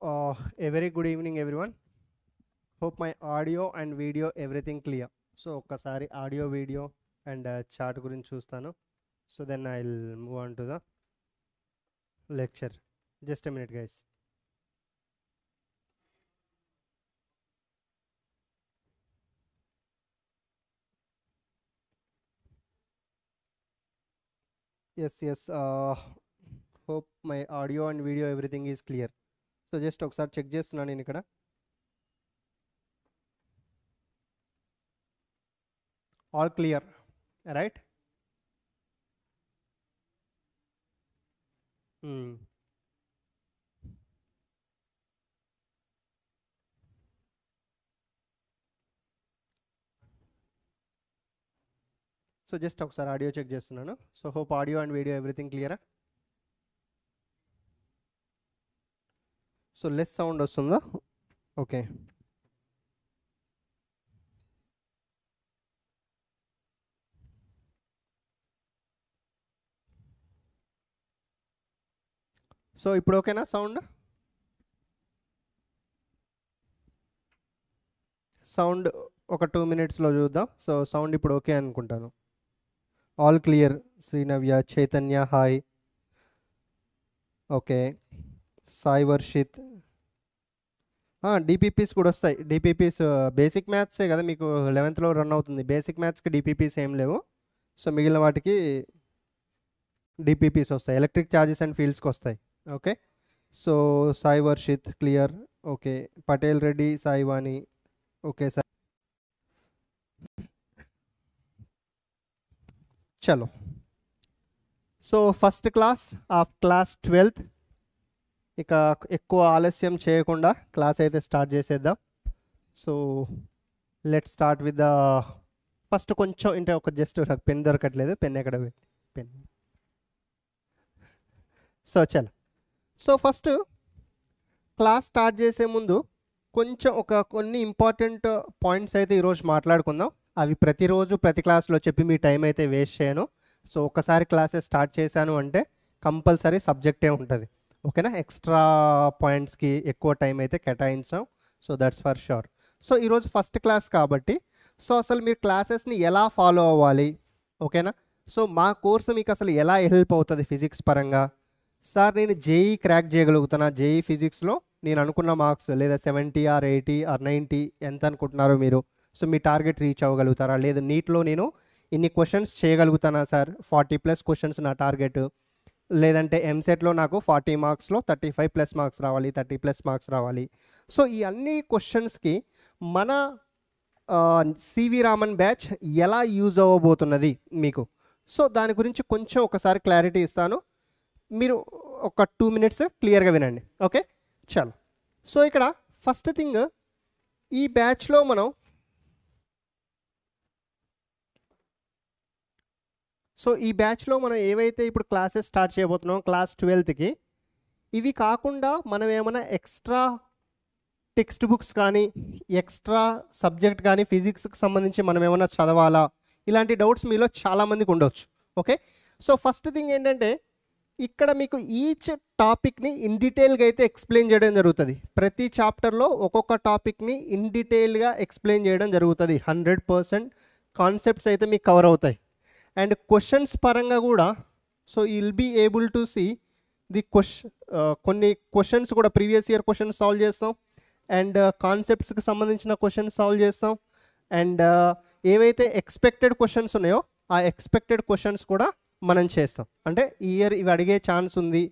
A very good evening, everyone. Hope my audio and video everything clear. So ఒక్కసారి audio, video and chat గురించి చూస్తాను. So then I'll move on to the lecture. Just a minute, guys. Yes. Hope my audio and video everything is clear. So just ఒకసారి check చేస్తున్నాను నేను ఇక్కడ. All clear, right? So just ఒకసారి audio check చేస్తున్నాను. So hope audio and video everything క్లియరా? So less sound వస్తుందా? Okay. So ఇప్పుడు ఓకేనా సౌండ్? సౌండ్ ఒక 2 minutesలో చూద్దాం. సో సౌండ్ ఇప్పుడు ఓకే అనుకుంటాను. All clear. Srinavya, Chaitanya hi. Okay. Sai Varshith. DPPs కూడా వస్తాయి. డిపిపిస్ బేసిక్ మ్యాథ్సే కదా మీకు 11th రన్ అవుతుంది. బేసిక్ మ్యాథ్స్కి డిపిపిస్ ఏం లేవు. సో మిగిలిన వాటికి డిపిపిస్ వస్తాయి. ఎలక్ట్రిక్ ఛార్జెస్ అండ్ ఫీల్డ్స్కి వస్తాయి. Okay. So Sai Varshith clear. Okay. Patel Reddy, Sai Vani. Okay sir, చలో. So first class of class 12th. ఇక ఎక్కువ ఆలస్యం చేయకుండా క్లాస్ అయితే స్టార్ట్ చేసేద్దాం. So let start with the first కొంచెం అంటే ఒక జస్ట్ నాకు పెన్ దొరకట్లేదు. పెన్ ఎక్కడ పెన్? సో చలో. సో ఫస్ట్ క్లాస్ స్టార్ట్ చేసే ముందు కొంచెం కొన్ని ఇంపార్టెంట్ పాయింట్స్ అయితే ఈరోజు మాట్లాడుకుందాం. అవి ప్రతిరోజు ప్రతి క్లాస్లో చెప్పి మీ టైం అయితే వేస్ట్ చేయను. సో ఒకసారి క్లాసెస్ స్టార్ట్ చేశాను అంటే కంపల్సరీ సబ్జెక్టే ఉంటుంది. ఓకేనా? ఎక్స్ట్రా పాయింట్స్కి ఎక్కువ టైం అయితే కేటాయించాం. So that's for sure. So ఈరోజు ఫస్ట్ క్లాస్ కాబట్టి సో అసలు మీరు క్లాసెస్ని ఎలా ఫాలో అవ్వాలి? ఓకేనా? సో మా కోర్సు మీకు అసలు ఎలా హెల్ప్ అవుతుంది ఫిజిక్స్ పరంగా? సార్ నేను జేఈ క్రాక్ చేయగలుగుతానా? జేఈ ఫిజిక్స్లో నేను అనుకున్న మార్క్స్ లేదా 70 or 80 or 90 ఎంత అనుకుంటున్నారో మీరు? సో మీ టార్గెట్ రీచ్ అవ్వగలుగుతారా? లేదు నీట్లో నేను ఇన్ని క్వశ్చన్స్ చేయగలుగుతానా సార్? 40+ క్వశ్చన్స్ నా టార్గెట్. లేదంటే ఎంసెట్లో నాకు 40 మార్క్స్లో 35+ మార్క్స్ రావాలి, 30+ మార్క్స్ రావాలి. సో ఈ అన్ని క్వశ్చన్స్కి మన సివి రామన్ బ్యాచ్ ఎలా యూజ్ అవ్వబోతున్నది మీకు? సో దాని గురించి కొంచెం ఒకసారి క్లారిటీ ఇస్తాను. మీరు ఒక 2 minutes క్లియర్గా వినండి. ఓకే చలో. సో ఇక్కడ ఫస్ట్ థింగ్, ఈ బ్యాచ్లో మనం ఏవైతే ఇప్పుడు క్లాసెస్ స్టార్ట్ చేయబోతున్నాం క్లాస్ 12th, ఇవి కాకుండా మనం ఏమైనా ఎక్స్ట్రా టెక్స్ట్ బుక్స్ కానీ ఎక్స్ట్రా సబ్జెక్ట్ కానీ ఫిజిక్స్కి సంబంధించి మనం ఏమైనా చదవాలా? ఇలాంటి డౌట్స్ మీలో చాలామందికి ఉండొచ్చు. ఓకే. సో ఫస్ట్ థింగ్ ఏంటంటే ఇక్కడ మీకు ఈచ్ టాపిక్ని ఇన్ డీటెయిల్గా అయితే ఎక్స్ప్లెయిన్ చేయడం జరుగుతుంది. ప్రతి చాప్టర్లో ఒక్కొక్క టాపిక్ని ఇన్ డీటెయిల్గా ఎక్స్ప్లెయిన్ చేయడం జరుగుతుంది. 100% కాన్సెప్ట్స్ అయితే మీకు కవర్ అవుతాయి. అండ్ క్వశ్చన్స్ పరంగా కూడా so will be able to see the కొన్ని క్వశ్చన్స్ కూడా ప్రీవియస్ ఇయర్ క్వశ్చన్స్ సాల్వ్ చేస్తాం. అండ్ కాన్సెప్ట్స్కి సంబంధించిన క్వశ్చన్స్ సాల్వ్ చేస్తాం. అండ్ ఏవైతే ఎక్స్పెక్టెడ్ క్వశ్చన్స్ ఉన్నాయో ఆ ఎక్స్పెక్టెడ్ క్వశ్చన్స్ కూడా మనం చేస్తాం. అంటే ఈ ఇయర్ ఇవి అడిగే ఛాన్స్ ఉంది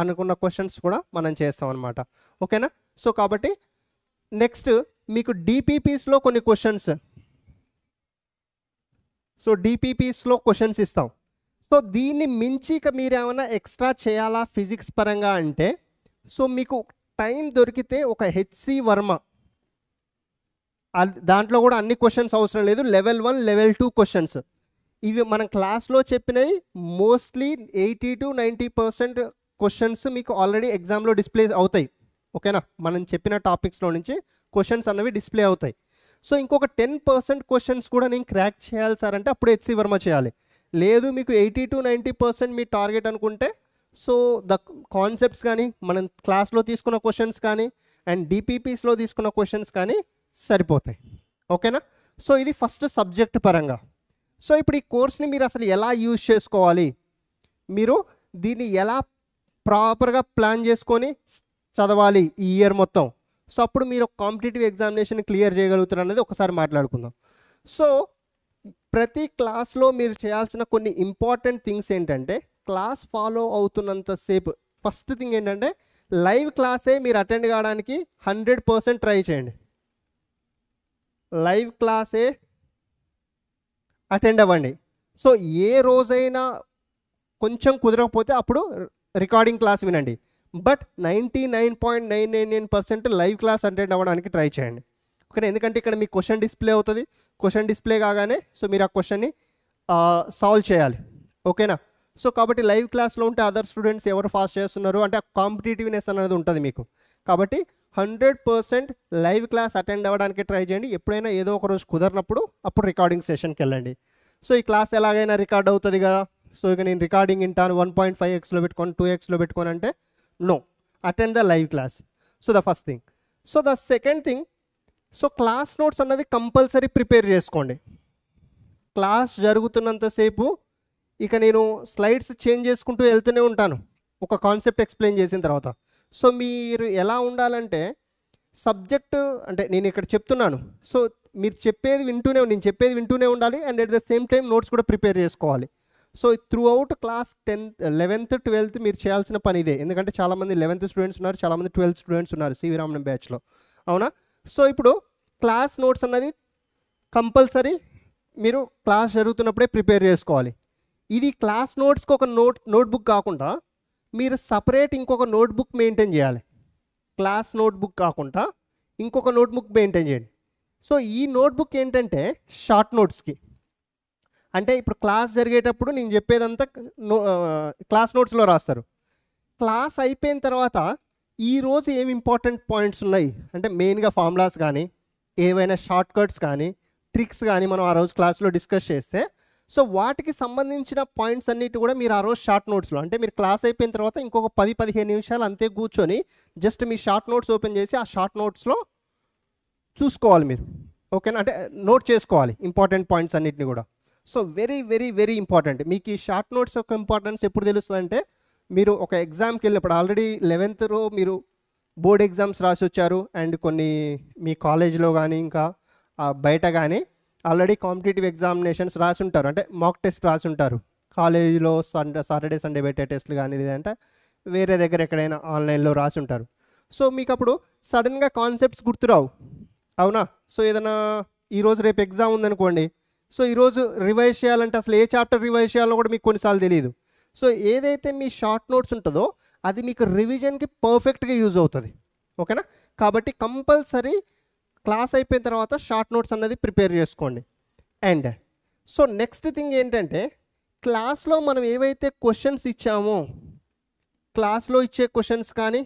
అనుకున్న క్వశ్చన్స్ కూడా మనం చేస్తాం అనమాట. ఓకేనా? సో కాబట్టి నెక్స్ట్ మీకు డిపిపిస్లో కొన్ని క్వశ్చన్స్, సో డిపిపిస్లో క్వశ్చన్స్ ఇస్తాం. సో దీన్ని మించి మీరు ఏమైనా ఎక్స్ట్రా చేయాలా ఫిజిక్స్ పరంగా అంటే సో మీకు టైం దొరికితే ఒక హెచ్సి వర్మ, దాంట్లో కూడా అన్ని క్వశ్చన్స్ అవసరం లేదు. లెవెల్ 1 లెవెల్ 2 క్వశ్చన్స్ ఇవి మనం క్లాస్లో చెప్పినవి మోస్ట్లీ 80 to 90% క్వశ్చన్స్ మీకు ఆల్రెడీ ఎగ్జామ్లో డిస్ప్లే అవుతాయి. ఓకేనా? మనం చెప్పిన టాపిక్స్లో నుంచి క్వశ్చన్స్ అన్నవి డిస్ప్లే అవుతాయి. సో ఇంకొక 10% క్వశ్చన్స్ కూడా నేను క్రాక్ చేయాలి సార్ అంటే అప్పుడు హెచ్సి వర్మ చేయాలి. లేదు మీకు 80 to 90% మీ టార్గెట్ అనుకుంటే సో ద కాన్సెప్ట్స్ కానీ మనం క్లాస్లో తీసుకున్న క్వశ్చన్స్ కానీ అండ్ డిపిపిస్లో తీసుకున్న క్వశ్చన్స్ కానీ సరిపోతాయి. ఓకేనా? సో ఇది ఫస్ట్ సబ్జెక్ట్ పరంగా. సో ఇప్పుడు ఈ కోర్స్ని మీరు అసలు ఎలా యూజ్ చేసుకోవాలి, మీరు దీన్ని ఎలా ప్రాపర్గా ప్లాన్ చేసుకొని చదవాలి ఈ ఇయర్ మొత్తం, సో అప్పుడు మీరు ఒక కాంపిటేటివ్ ఎగ్జామినేషన్ క్లియర్ చేయగలుగుతారు అనేది ఒకసారి మాట్లాడుకుందాం. సో ప్రతి క్లాస్లో మీరు చేయాల్సిన కొన్ని ఇంపార్టెంట్ థింగ్స్ ఏంటంటే, క్లాస్ ఫాలో అవుతున్నంతసేపు ఫస్ట్ థింగ్ ఏంటంటే లైవ్ క్లాసే మీరు అటెండ్ కావడానికి 100% ట్రై చేయండి. లైవ్ క్లాసే అటెండ్ అవ్వండి. సో ఏ రోజైనా కొంచెం కుదరకపోతే అప్పుడు రికార్డింగ్ క్లాస్ వినండి. బట్ 99.999% లైవ్ క్లాస్ అటెండ్ అవ్వడానికి ట్రై చేయండి. ఓకే, ఎందుకంటే ఇక్కడ మీకు క్వశ్చన్ డిస్ప్లే అవుతుంది. క్వశ్చన్ డిస్ప్లే కాగానే సో మీరు ఆ క్వశ్చన్ని సాల్వ్ చేయాలి. ఓకేనా? సో కాబట్టి లైవ్ క్లాస్లో ఉంటే అదర్ స్టూడెంట్స్ ఎవరు ఫాస్ట్ చేస్తున్నారు అంటే ఆ కాంపిటేటివ్నెస్ అనేది ఉంటుంది మీకు. కాబట్టి 100% లైవ్ క్లాస్ అటెండ్ అవ్వడానికి ట్రై చేయండి. ఎప్పుడైనా ఏదో ఒక రోజు కుదరినప్పుడు అప్పుడు రికార్డింగ్ సెషన్కి వెళ్ళండి. సో ఈ క్లాస్ ఎలాగైనా రికార్డ్ అవుతుంది కదా, సో ఇక నేను రికార్డింగ్ వింటాను 1.5xలో పెట్టుకొని 2xలో పెట్టుకొని అంటే no, attend the live class. So the first thing. So the second thing, so class notes అన్నది కంపల్సరీ ప్రిపేర్ చేసుకోండి. క్లాస్ జరుగుతున్నంతసేపు ఇక నేను స్లైడ్స్ చేంజ్ చేసుకుంటూ వెళ్తూనే ఉంటాను ఒక కాన్సెప్ట్ ఎక్స్ప్లెయిన్ చేసిన తర్వాత. సో మీరు ఎలా ఉండాలంటే సబ్జెక్టు అంటే నేను ఇక్కడ చెప్తున్నాను, సో మీరు నేను చెప్పేది వింటూనే ఉండాలి and at the same time notes కూడా ప్రిపేర్ చేసుకోవాలి. So through out class 10th 11th 12th మీరు చేయాల్సిన పని ఇదే. ఎందుకంటే చాలామంది 11th స్టూడెంట్స్ ఉన్నారు, చాలామంది 12th స్టూడెంట్స్ ఉన్నారు సివి రామన్ బ్యాచ్లో, అవునా? సో ఇప్పుడు క్లాస్ నోట్స్ అన్నది కంపల్సరీ మీరు క్లాస్ జరుగుతున్నప్పుడే ప్రిపేర్ చేసుకోవాలి. ఇది క్లాస్ నోట్స్కి ఒక నోట్బుక్ కాకుండా మీరు సపరేట్ ఇంకొక నోట్బుక్ మెయింటైన్ చేయాలి. క్లాస్ నోట్బుక్ కాకుండా ఇంకొక నోట్బుక్ మెయింటైన్ చేయండి. సో ఈ నోట్బుక్ ఏంటంటే షార్ట్ నోట్స్కి, అంటే ఇప్పుడు క్లాస్ జరిగేటప్పుడు నేను చెప్పేదంతా క్లాస్ నోట్స్లో రాస్తారు. క్లాస్ అయిపోయిన తర్వాత ఈరోజు ఏమి ఇంపార్టెంట్ పాయింట్స్ ఉన్నాయి అంటే మెయిన్గా ఫార్ములాస్ కానీ ఏవైనా షార్ట్ కట్స్ కానీ ట్రిక్స్ కానీ మనం ఆ రోజు క్లాస్లో డిస్కస్ చేస్తే, సో వాటికి సంబంధించిన పాయింట్స్ అన్నిటి కూడా మీరు ఆ రోజు షార్ట్ నోట్స్లో, అంటే మీరు క్లాస్ అయిపోయిన తర్వాత ఇంకొక 10-15 నిమిషాలు అంతే కూర్చొని జస్ట్ మీ షార్ట్ నోట్స్ ఓపెన్ చేసి ఆ షార్ట్ నోట్స్లో చూసుకోవాలి మీరు. ఓకేనా? అంటే నోట్ చేసుకోవాలి ఇంపార్టెంట్ పాయింట్స్ అన్నిటిని కూడా. So very very very important. మీకు ఈ షార్ట్ నోట్స్ యొక్క ఇంపార్టెన్స్ ఎప్పుడు తెలుస్తుందంటే, మీరు ఒక ఎగ్జామ్కి వెళ్ళినప్పుడు ఆల్రెడీ 11thలో మీరు బోర్డ్ ఎగ్జామ్స్ రాసి వచ్చారు అండ్ కొన్ని మీ కాలేజ్లో కానీ ఇంకా బయట కానీ ఆల్రెడీ కాంపిటేటివ్ ఎగ్జామినేషన్స్ రాసి ఉంటారు, అంటే మాక్ టెస్ట్ రాసి ఉంటారు కాలేజీలో. సాటర్డే సండే పెట్టే టెస్ట్లు కానీ లేదంటే వేరే దగ్గర ఎక్కడైనా ఆన్లైన్లో రాసి ఉంటారు. సో మీకు అప్పుడు సడన్గా కాన్సెప్ట్స్ గుర్తురావు, అవునా? సో ఏదైనా ఈరోజు రేపు ఎగ్జామ్ ఉందనుకోండి, సో ఈరోజు రివైజ్ చేయాలంటే అసలు ఏ చాప్టర్ రివైజ్ చేయాలో కూడా మీకు కొన్నిసార్లు తెలియదు. సో ఏదైతే మీ షార్ట్ నోట్స్ ఉంటుందో అది మీకు రివిజన్కి పర్ఫెక్ట్గా యూజ్ అవుతుంది. ఓకేనా? కాబట్టి కంపల్సరీ క్లాస్ అయిపోయిన తర్వాత షార్ట్ నోట్స్ అన్నది ప్రిపేర్ చేసుకోండి. అండ్ సో నెక్స్ట్ థింగ్ ఏంటంటే, క్లాస్లో మనం ఏవైతే క్వశ్చన్స్ ఇచ్చామో క్లాస్లో ఇచ్చే క్వశ్చన్స్ కానీ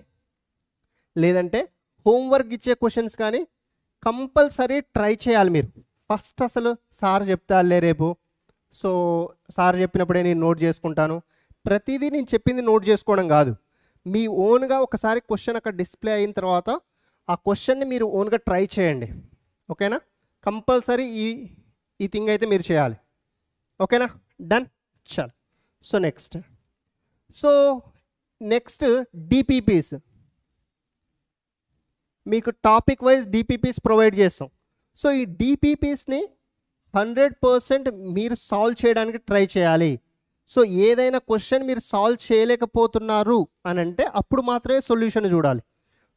లేదంటే హోంవర్క్ ఇచ్చే క్వశ్చన్స్ కానీ కంపల్సరీ ట్రై చేయాలి మీరు. ఫస్ట్ అసలు సార్ చెప్తాలే రేపు, సో సార్ చెప్పినప్పుడే నేను నోట్ చేసుకుంటాను, ప్రతిదీ నేను చెప్పింది నోట్ చేసుకోవడం కాదు. మీ ఓన్గా ఒకసారి క్వశ్చన్ అక్కడ డిస్ప్లే అయిన తర్వాత ఆ క్వశ్చన్ని మీరు ఓన్గా ట్రై చేయండి. ఓకేనా? కంపల్సరీ ఈ థింగ్ అయితే మీరు చేయాలి. ఓకేనా? డన్. చాలు. సో నెక్స్ట్ డిపిపిస్, మీకు టాపిక్ వైజ్ డిపిపిస్ ప్రొవైడ్ చేస్తాం. సో ఈ డిపిపిస్ని 100% మీరు సాల్వ్ చేయడానికి ట్రై చేయాలి. సో ఏదైనా క్వశ్చన్ మీరు సాల్వ్ చేయలేకపోతున్నారు అని అంటే అప్పుడు మాత్రమే సొల్యూషన్ చూడాలి.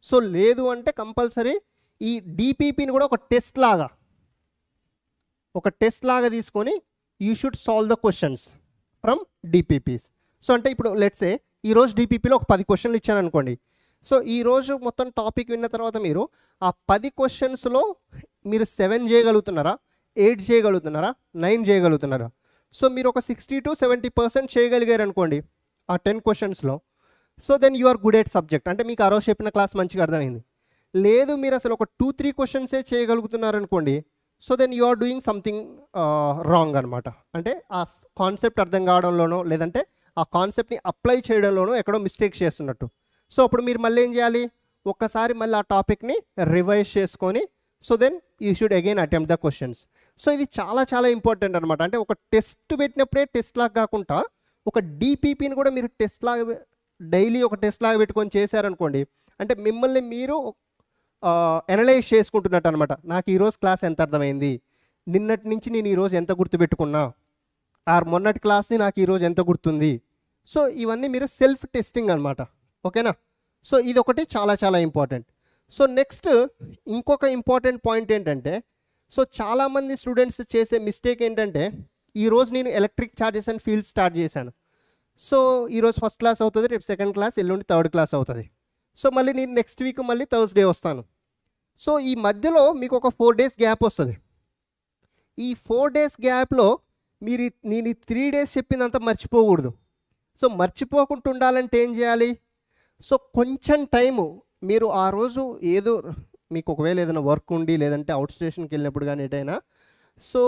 సో లేదు అంటే కంపల్సరీ ఈ డిపిపిని కూడా ఒక టెస్ట్ లాగా తీసుకొని you should solve the questions from DPPs. So అంటే ఇప్పుడు లెట్సే ఈరోజు డిపిపిలో ఒక 10 క్వశ్చన్లు ఇచ్చాను అనుకోండి. సో ఈరోజు మొత్తం టాపిక్ విన్న తర్వాత మీరు ఆ 10 క్వశ్చన్స్లో మీరు 7 చేయగలుగుతున్నారా, 8 చేయగలుగుతున్నారా, 9 చేయగలుగుతున్నారా? సో మీరు ఒక 60 to 70% చేయగలిగారు అనుకోండి ఆ 10 క్వశ్చన్స్లో. So then you are good at subject, అంటే మీకు ఆ రోజు చెప్పిన క్లాస్ మంచిగా అర్థమైంది. లేదు మీరు అసలు ఒక 2-3 క్వశ్చన్సే చేయగలుగుతున్నారు అనుకోండి, so then you are doing something wrong అనమాట. అంటే ఆ కాన్సెప్ట్ అర్థం కావడంలోనో లేదంటే ఆ కాన్సెప్ట్ని అప్లై చేయడంలోనూ ఎక్కడో మిస్టేక్స్ చేస్తున్నట్టు. సో అప్పుడు మీరు మళ్ళీ ఏం చేయాలి, ఒక్కసారి మళ్ళీ ఆ టాపిక్ని రివైజ్ చేసుకొని so then you should again attempt the questions. So ఇది చాలా చాలా ఇంపార్టెంట్ అనమాట. అంటే ఒక టెస్ట్ పెట్టినప్పుడే టెస్ట్ లాగా కాకుండా ఒక డిపిపిని కూడా మీరు టెస్ట్ లాగా డైలీ ఒక టెస్ట్ లాగా పెట్టుకొని చేశారనుకోండి, అంటే మిమ్మల్ని మీరు అనలైజ్ చేసుకుంటున్నట్టు అనమాట. నాకు ఈరోజు క్లాస్ ఎంత అర్థమైంది, నిన్నటి నుంచి నేను ఈరోజు ఎంత గుర్తుపెట్టుకున్నా, మొన్నటి క్లాస్ని నాకు ఈరోజు ఎంత గుర్తుంది. సో ఇవన్నీ మీరు సెల్ఫ్ టెస్టింగ్ అనమాట. ఓకేనా. సో ఇది ఒకటి చాలా చాలా ఇంపార్టెంట్. సో నెక్స్ట్ ఇంకొక ఇంపార్టెంట్ పాయింట్ ఏంటంటే, సో చాలామంది స్టూడెంట్స్ చేసే మిస్టేక్ ఏంటంటే, ఈరోజు నేను electric charges and field start చేశాను. సో ఈరోజు ఫస్ట్ క్లాస్ అవుతుంది, రేపు సెకండ్ క్లాస్, ఎల్లుండి థర్డ్ క్లాస్ అవుతుంది. సో మళ్ళీ నేను నెక్స్ట్ వీక్ మళ్ళీ థర్స్డే వస్తాను. సో ఈ మధ్యలో మీకు ఒక 4 days గ్యాప్ వస్తుంది. ఈ 4 days గ్యాప్లో నేను 3 days చెప్పిందంతా మర్చిపోకూడదు. సో మర్చిపోకుండా ఉండాలంటే ఏం చేయాలి, సో కొంచెం టైము మీరు ఆ రోజు ఏదో మీకు ఒకవేళ ఏదైనా వర్క్ ఉండి లేదంటే అవుట్ స్టేషన్కి వెళ్ళినప్పుడు కానీ ఎటైనా, సో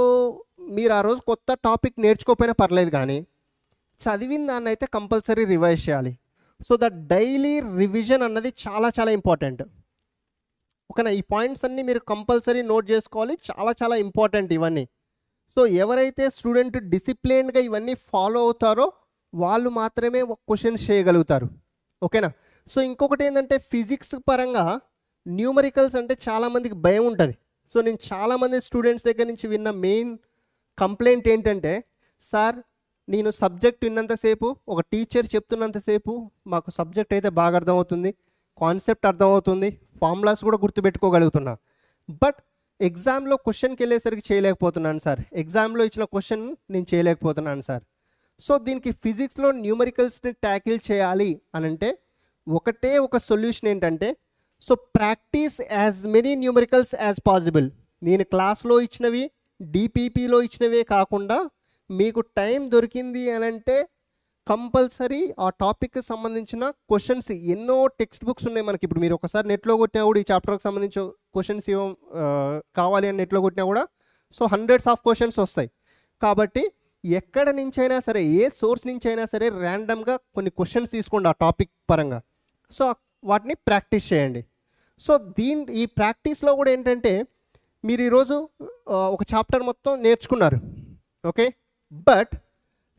మీరు ఆ రోజు కొత్త టాపిక్ నేర్చుకోకపోయినా పర్లేదు, కానీ చదివిన దాన్ని అయితే కంపల్సరీ రివైజ్ చేయాలి. సో ద డైలీ రివిజన్ అన్నది చాలా చాలా ఇంపార్టెంట్. ఓకేనా. ఈ పాయింట్స్ అన్నీ మీరు కంపల్సరీ నోట్ చేసుకోవాలి, చాలా చాలా ఇంపార్టెంట్ ఇవన్నీ. సో ఎవరైతే స్టూడెంట్ డిసిప్లిన్గా ఇవన్నీ ఫాలో అవుతారో వాళ్ళు మాత్రమే క్వశ్చన్స్ చేయగలుగుతారు. ఓకేనా. సో ఇంకొకటి ఏంటంటే, ఫిజిక్స్ పరంగా న్యూమరికల్స్ అంటే చాలామందికి భయం ఉంటుంది. సో నేను చాలామంది స్టూడెంట్స్ దగ్గర నుంచి విన్న మెయిన్ కంప్లైంట్ ఏంటంటే, సార్ నేను సబ్జెక్ట్ విన్నంతసేపు, ఒక టీచర్ చెప్తున్నంతసేపు మాకు సబ్జెక్ట్ అయితే బాగా అర్థమవుతుంది, కాన్సెప్ట్ అర్థమవుతుంది, ఫార్ములాస్ కూడా గుర్తుపెట్టుకోగలుగుతున్నా, బట్ ఎగ్జామ్లో క్వశ్చన్కి వెళ్ళేసరికి చేయలేకపోతున్నాను సార్, ఎగ్జామ్లో ఇచ్చిన క్వశ్చన్ నేను చేయలేకపోతున్నాను సార్. సో దీనికి ఫిజిక్స్లో న్యూమరికల్స్ని ట్యాకిల్ చేయాలి అని అంటే ఒకటే ఒక సొల్యూషన్ ఏంటంటే, so practice as many numericals as possible. నేను క్లాస్లో ఇచ్చినవి డిపిపిలో ఇచ్చినవే కాకుండా మీకు టైం దొరికింది అని అంటే కంపల్సరీ ఆ టాపిక్కి సంబంధించిన క్వశ్చన్స్ ఎన్నో టెక్స్ట్ బుక్స్ ఉన్నాయి మనకి. ఇప్పుడు మీరు ఒకసారి నెట్లో కొట్టినా కూడా ఈ చాప్టర్కి సంబంధించిన క్వశ్చన్స్ కావాలి అని నెట్లో కొట్టినా కూడా సో హండ్రెడ్స్ ఆఫ్ క్వశ్చన్స్ వస్తాయి. కాబట్టి ఎక్కడ నుంచైనా సరే, ఏ సోర్స్ నుంచి అయినా సరే ర్యాండమ్గా కొన్ని క్వశ్చన్స్ తీసుకోండి ఆ టాపిక్ పరంగా. సో వాటిని ప్రాక్టీస్ చేయండి. సో ఈ ప్రాక్టీస్లో కూడా ఏంటంటే, మీరు ఈరోజు ఒక చాప్టర్ మొత్తం నేర్చుకున్నారు, ఓకే, బట్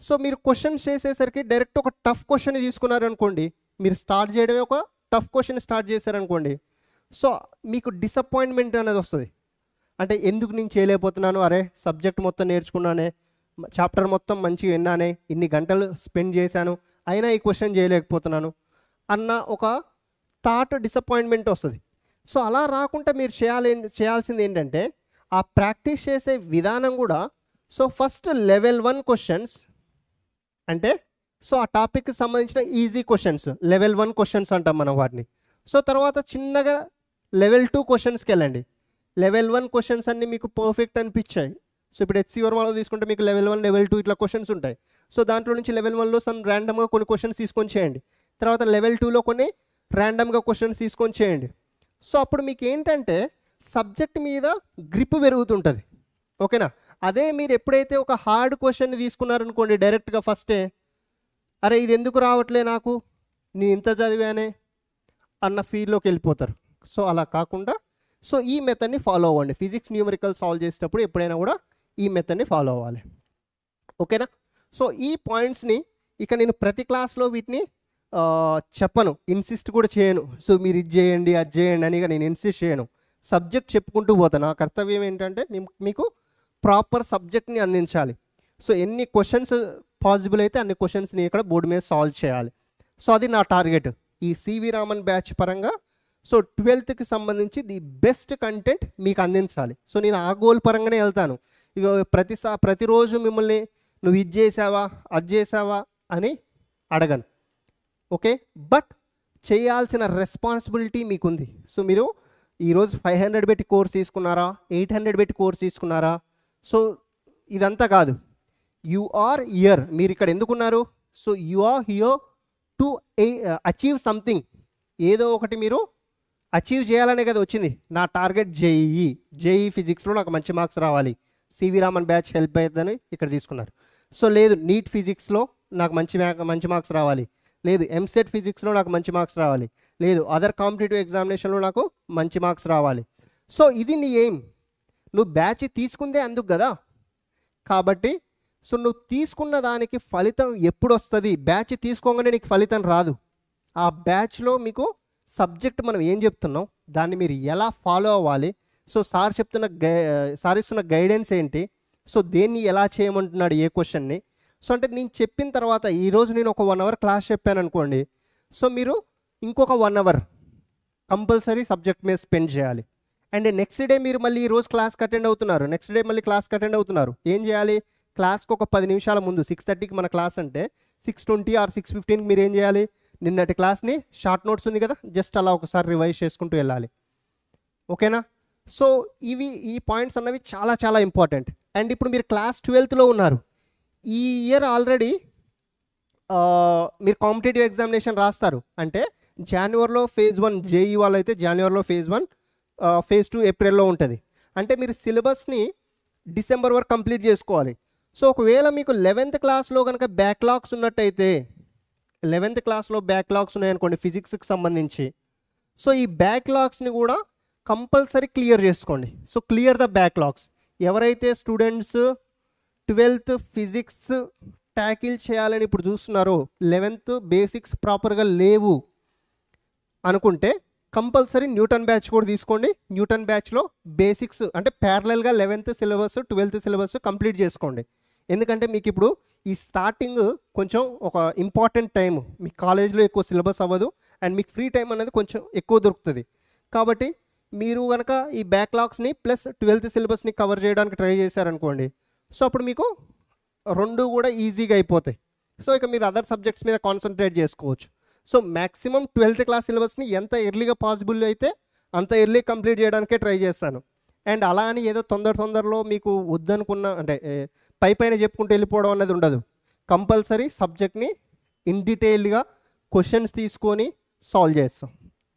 సో మీరు క్వశ్చన్స్ చేసేసరికి డైరెక్ట్ ఒక టఫ్ క్వశ్చన్ తీసుకున్నారనుకోండి, మీరు స్టార్ట్ చేయడమే ఒక టఫ్ క్వశ్చన్ స్టార్ట్ చేశారనుకోండి, సో మీకు డిసప్పాయింట్మెంట్ అనేది వస్తుంది. అంటే ఎందుకు నేను చేయలేకపోతున్నాను, అరే సబ్జెక్ట్ మొత్తం నేర్చుకున్నానే, చాప్టర్ మొత్తం మంచిగా విన్నానే, ఇన్ని గంటలు స్పెండ్ చేశాను, అయినా ఈ క్వశ్చన్ చేయలేకపోతున్నాను అన్న ఒక థాట్, డిసప్పాయింట్మెంట్ వస్తుంది. సో అలా రాకుండా మీరు చేయాల్సింది ఏంటంటే, ఆ ప్రాక్టీస్ చేసే విధానం కూడా, సో ఫస్ట్ లెవెల్ 1 క్వశ్చన్స్ అంటే సో ఆ టాపిక్కి సంబంధించిన ఈజీ క్వశ్చన్స్, లెవెల్ 1 క్వశ్చన్స్ అంటాం మనం వాటిని. సో తర్వాత చిన్నగా లెవెల్ 2 క్వశ్చన్స్కి వెళ్ళండి. లెవెల్ 1 క్వశ్చన్స్ అన్నీ మీకు పర్ఫెక్ట్ అనిపించాయి. సో ఇప్పుడు హెచ్సి వర్మలో తీసుకుంటే మీకు లెవెల్ 1, లెవెల్ 2 ఇట్లా క్వశ్చన్స్ ఉంటాయి. సో దాంట్లో నుంచి లెవెల్ 1లో ర్యాండమ్గా కొన్ని క్వశ్చన్స్ తీసుకొని చేయండి, తర్వాత లెవెల్ 2లో కొన్ని ర్యాండమ్గా క్వశ్చన్స్ తీసుకొని చేయండి. సో అప్పుడు మీకు ఏంటంటే సబ్జెక్ట్ మీద గ్రిప్ పెరుగుతుంటుంది. ఓకేనా. అదే మీరు ఎప్పుడైతే ఒక హార్డ్ క్వశ్చన్ తీసుకున్నారనుకోండి డైరెక్ట్గా ఫస్టే, అరే ఇది ఎందుకు రావట్లే నాకు, నేను ఇంత చదివానే అన్న ఫీల్డ్లోకి వెళ్ళిపోతారు. సో అలా కాకుండా సో ఈ మెథడ్ని ఫాలో అవ్వండి. ఫిజిక్స్ న్యూమరికల్ సాల్వ్ చేసేటప్పుడు ఎప్పుడైనా కూడా ఈ మెథడ్ని ఫాలో అవ్వాలి. ఓకేనా. సో ఈ పాయింట్స్ని ఇక నేను ప్రతి క్లాస్లో వీటిని చెప్పను, ఇన్సిస్ట్ కూడా చేయను. సో మీరు ఇది చేయండి అది చేయండి అని నేను ఇన్సిస్ట్ చేయను, సబ్జెక్ట్ చెప్పుకుంటూ పోతాను. నా కర్తవ్యం ఏంటంటే మీకు ప్రాపర్ సబ్జెక్ట్ని అందించాలి. సో ఎన్ని క్వశ్చన్స్ పాసిబుల్ అయితే అన్ని క్వశ్చన్స్ని ఇక్కడ బోర్డు మీద సాల్వ్ చేయాలి. సో అది నా టార్గెట్ ఈ సివి రామన్ బ్యాచ్ పరంగా. సో 12th సంబంధించి ది బెస్ట్ కంటెంట్ మీకు అందించాలి. సో నేను ఆ గోల్ పరంగానే వెళ్తాను. ఇక ప్రతిరోజు మిమ్మల్ని నువ్వు ఇది చేసావా అది చేసావా అని అడగను, ఓకే, బట్ చేయాల్సిన రెస్పాన్సిబిలిటీ మీకుంది. సో మీరు ఈరోజు 500 పెట్టి కోర్స్ తీసుకున్నారా, 800 పెట్టి కోర్స్ తీసుకున్నారా, సో ఇదంతా కాదు. యు ఆర్ హియర్, మీరు ఇక్కడ ఎందుకున్నారు, so you are here to achieve something. ఏదో ఒకటి మీరు అచీవ్ చేయాలనే కదా వచ్చింది. నా టార్గెట్ జేఈ ఫిజిక్స్లో నాకు మంచి మార్క్స్ రావాలి, సివి రామన్ బ్యాచ్ హెల్ప్ అవుతుందని ఇక్కడ తీసుకున్నారు. సో లేదు నీట్ ఫిజిక్స్లో నాకు మంచి మార్క్స్ రావాలి, లేదు ఎంసెట్ ఫిజిక్స్లో నాకు మంచి మార్క్స్ రావాలి, లేదు అదర్ కాంపిటేటివ్ ఎగ్జామినేషన్లో నాకు మంచి మార్క్స్ రావాలి. సో ఇది నీ ఎయిమ్. నువ్వు బ్యాచ్ తీసుకుందే అందుకు కదా. కాబట్టి సో నువ్వు తీసుకున్న దానికి ఫలితం ఎప్పుడు వస్తుంది? బ్యాచ్ తీసుకోగానే నీకు ఫలితం రాదు. ఆ బ్యాచ్లో మీకు సబ్జెక్ట్ మనం ఏం చెప్తున్నాం, దాన్ని మీరు ఎలా ఫాలో అవ్వాలి, సో సార్ ఇస్తున్న గైడెన్స్ ఏంటి, సో దేన్ని ఎలా చేయమంటున్నాడు, ఏ క్వశ్చన్ని. సో అంటే నేను చెప్పిన తర్వాత ఈరోజు నేను ఒక 1 అవర్ క్లాస్ చెప్పాను అనుకోండి, సో మీరు ఇంకొక 1 అవర్ కంపల్సరీ సబ్జెక్ట్ మీద స్పెండ్ చేయాలి. అండ్ నెక్స్ట్ డే మీరు మళ్ళీ ఈరోజు క్లాస్కి అటెండ్ అవుతున్నారు, నెక్స్ట్ డే మళ్ళీ క్లాస్కి అటెండ్ అవుతున్నారు. ఏం చేయాలి? క్లాస్కి ఒక 10 నిమిషాల ముందు 6:30కి మన క్లాస్ అంటే 6:20 ఆర్ 6:15కి మీరు ఏం చేయాలి? నిన్నటి క్లాస్ని షార్ట్ నోట్స్ ఉంది కదా, జస్ట్ అలా ఒకసారి రివైజ్ చేసుకుంటూ వెళ్ళాలి. ఓకేనా? సో ఈ పాయింట్స్ అన్నవి చాలా చాలా ఇంపార్టెంట్. అండ్ ఇప్పుడు మీరు క్లాస్ 12లో ఉన్నారు. ఈ ఇయర్ ఆల్రెడీ మీరు కాంపిటేటివ్ ఎగ్జామినేషన్ రాస్తారు. అంటే జనవరిలో ఫేజ్ 1 జేఈ వాళ్ళు అయితే జనవరిలో ఫేజ్ 1, ఫేజ్ 2 ఏప్రిల్లో ఉంటుంది. అంటే మీరు సిలబస్ని డిసెంబర్ వరకు కంప్లీట్ చేసుకోవాలి. సో ఒకవేళ మీకు 11th క్లాస్లో కనుక బ్యాక్లాగ్స్ ఉన్నట్టయితే, 11th క్లాస్లో బ్యాక్లాగ్స్ ఉన్నాయనుకోండి ఫిజిక్స్కి సంబంధించి, సో ఈ బ్యాక్లాగ్స్ని కూడా కంపల్సరీ క్లియర్ చేసుకోండి. So clear the backlogs. ఎవరైతే స్టూడెంట్స్ 12th ఫిజిక్స్ ట్యాకిల్ చేయాలని ఇప్పుడు చూస్తున్నారో, 11th బేసిక్స్ ప్రాపర్గా లేవు అనుకుంటే కంపల్సరీ న్యూటన్ బ్యాచ్ కూడా తీసుకోండి. న్యూటన్ బ్యాచ్లో బేసిక్స్ అంటే ప్యారలల్గా 11th syllabus 12th syllabus complete చేసుకోండి. ఎందుకంటే మీకు ఇప్పుడు ఈ స్టార్టింగ్ కొంచెం ఒక ఇంపార్టెంట్ టైం, మీ కాలేజ్లో ఎక్కువ సిలబస్ అవ్వదు అండ్ మీకు ఫ్రీ టైం అనేది కొంచెం ఎక్కువ దొరుకుతుంది. కాబట్టి మీరు కనుక ఈ బ్యాక్లాగ్స్ని ప్లస్ 12th సిలబస్ని కవర్ చేయడానికి ట్రై చేశారనుకోండి, సో అప్పుడు మీకు 2 కూడా ఈజీగా అయిపోతాయి. సో ఇక మీరు అదర్ సబ్జెక్ట్స్ మీద కాన్సన్ట్రేట్ చేసుకోవచ్చు. సో మ్యాక్సిమం 12th క్లాస్ సిలబస్ని ఎంత ఎర్లీగా పాసిబుల్ అయితే అంత ఎర్లీ కంప్లీట్ చేయడానికే ట్రై చేస్తాను. అండ్ అలా అని ఏదో తొందరలో మీకు వద్దనుకున్న అంటే పైన చెప్పుకుంటూ వెళ్ళిపోవడం అనేది ఉండదు. కంపల్సరీ సబ్జెక్ట్ని ఇన్ డీటెయిల్గా క్వశ్చన్స్ తీసుకొని సాల్వ్ చేస్తాం.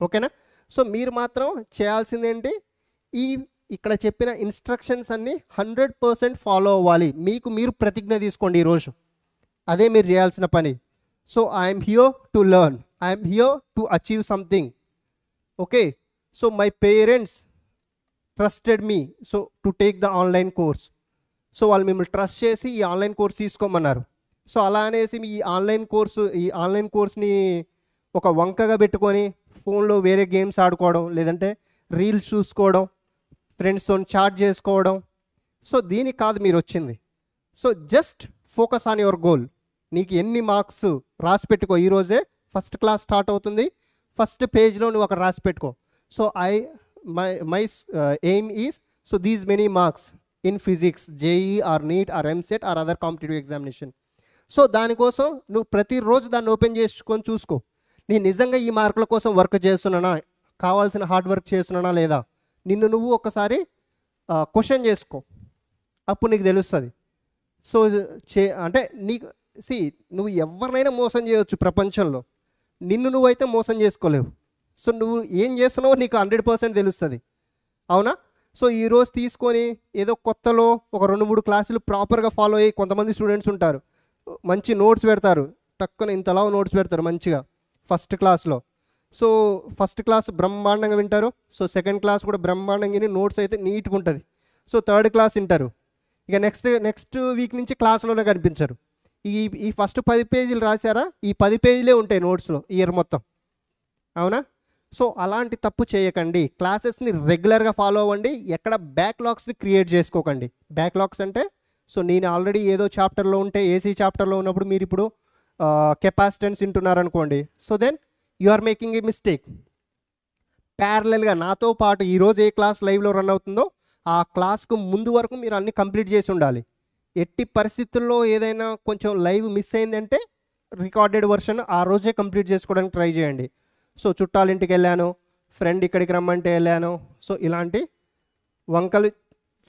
ఓకేనా? సో మీరు మాత్రం చేయాల్సిందేంటి, ఇక్కడ చెప్పిన ఇన్స్ట్రక్షన్స్ అన్నీ 100% ఫాలో అవ్వాలి. మీకు మీరు ప్రతిజ్ఞ తీసుకోండి ఈరోజు, అదే మీరు చేయాల్సిన పని. So I'm here to learn, I'm here to achieve something. Okay, so my parents trusted me so to take the online course. So వాళ్ళు మిమ్మల్ని ట్రస్ట్ చేసి ఈ ఆన్లైన్ కోర్స్ తీసుకోమన్నారు. సో అలా అనేసి మీ ఈ ఆన్లైన్ కోర్స్ని ఒక వంకగా పెట్టుకొని ఫోన్లో వేరే గేమ్స్ ఆడుకోవడం, లేదంటే రీల్స్ చూసుకోవడం, ఫ్రెండ్స్తో చాట్ చేసుకోవడం, సో దీనికి కాదు మీరు వచ్చింది. So just focus on your goal. నీకు ఎన్ని మార్క్స్ రాసి పెట్టుకో. ఈరోజే ఫస్ట్ క్లాస్ స్టార్ట్ అవుతుంది, ఫస్ట్ పేజ్లో నువ్వు అక్కడ రాసి పెట్టుకో. So my aim is so these many marks in physics, JEE or NEET or EAMCET or other competitive examination. So దానికోసం నువ్వు ప్రతిరోజు దాన్ని ఓపెన్ చేసుకొని చూసుకో, నేను నిజంగా ఈ మార్కుల కోసం వర్క్ చేస్తున్నానా, కావాల్సిన హార్డ్ వర్క్ చేస్తున్నానా లేదా, నిన్ను నువ్వు ఒకసారి క్వశ్చన్ చేసుకో, అప్పుడు నీకు తెలుస్తుంది. సో అంటే నీకు నువ్వు ఎవరినైనా మోసం చేయవచ్చు ప్రపంచంలో, నిన్ను నువ్వైతే మోసం చేసుకోలేవు. సో నువ్వు ఏం చేస్తున్నావో నీకు 100% తెలుస్తుంది. అవునా? సో ఈరోజు తీసుకొని ఏదో కొత్తలో ఒక 2-3 క్లాసులు ప్రాపర్గా ఫాలో అయ్యి కొంతమంది స్టూడెంట్స్ ఉంటారు, మంచి నోట్స్ పెడతారు, టక్కున ఇంతలా నోట్స్ పెడతారు మంచిగా ఫస్ట్ క్లాస్లో. సో ఫస్ట్ క్లాస్ బ్రహ్మాండంగా వింటారు, సో సెకండ్ క్లాస్ కూడా బ్రహ్మాండంగా విని నోట్స్ అయితే నీట్గా ఉంటుంది. సో థర్డ్ క్లాస్ వింటారు, ఇక నెక్స్ట్ వీక్ నుంచి క్లాస్లోనే కనిపించరు. ఈ ఫస్ట్ 10 పేజీలు రాశారా, ఈ 10 పేజీలే ఉంటాయి నోట్స్లో ఇయర్ మొత్తం. అవునా? సో అలాంటి తప్పు చేయకండి, క్లాసెస్ని రెగ్యులర్గా ఫాలో అవ్వండి, ఎక్కడ బ్యాక్లాగ్స్ని క్రియేట్ చేసుకోకండి. బ్యాక్లాగ్స్ అంటే సో నేను ఆల్రెడీ ఏదో చాప్టర్లో ఉంటే ఏసీ చాప్టర్లో ఉన్నప్పుడు మీరు ఇప్పుడు కెపాసిటెన్స్ వింటున్నారనుకోండి, so then you are making a mistake. ప్యారలల్గా నాతో పాటు ఈరోజు ఏ క్లాస్ లైవ్లో రన్ అవుతుందో ఆ క్లాస్కు ముందు వరకు మీరు అన్నీ కంప్లీట్ చేసి ఉండాలి. ఎట్టి పరిస్థితుల్లో ఏదైనా కొంచెం లైవ్ మిస్ అయిందంటే రికార్డెడ్ వర్షన్ ఆ రోజే కంప్లీట్ చేసుకోవడానికి ట్రై చేయండి. సో చుట్టాలింటికి వెళ్ళాను, ఫ్రెండ్ ఇక్కడికి రమ్మంటే వెళ్ళాను, సో ఇలాంటి వంకలు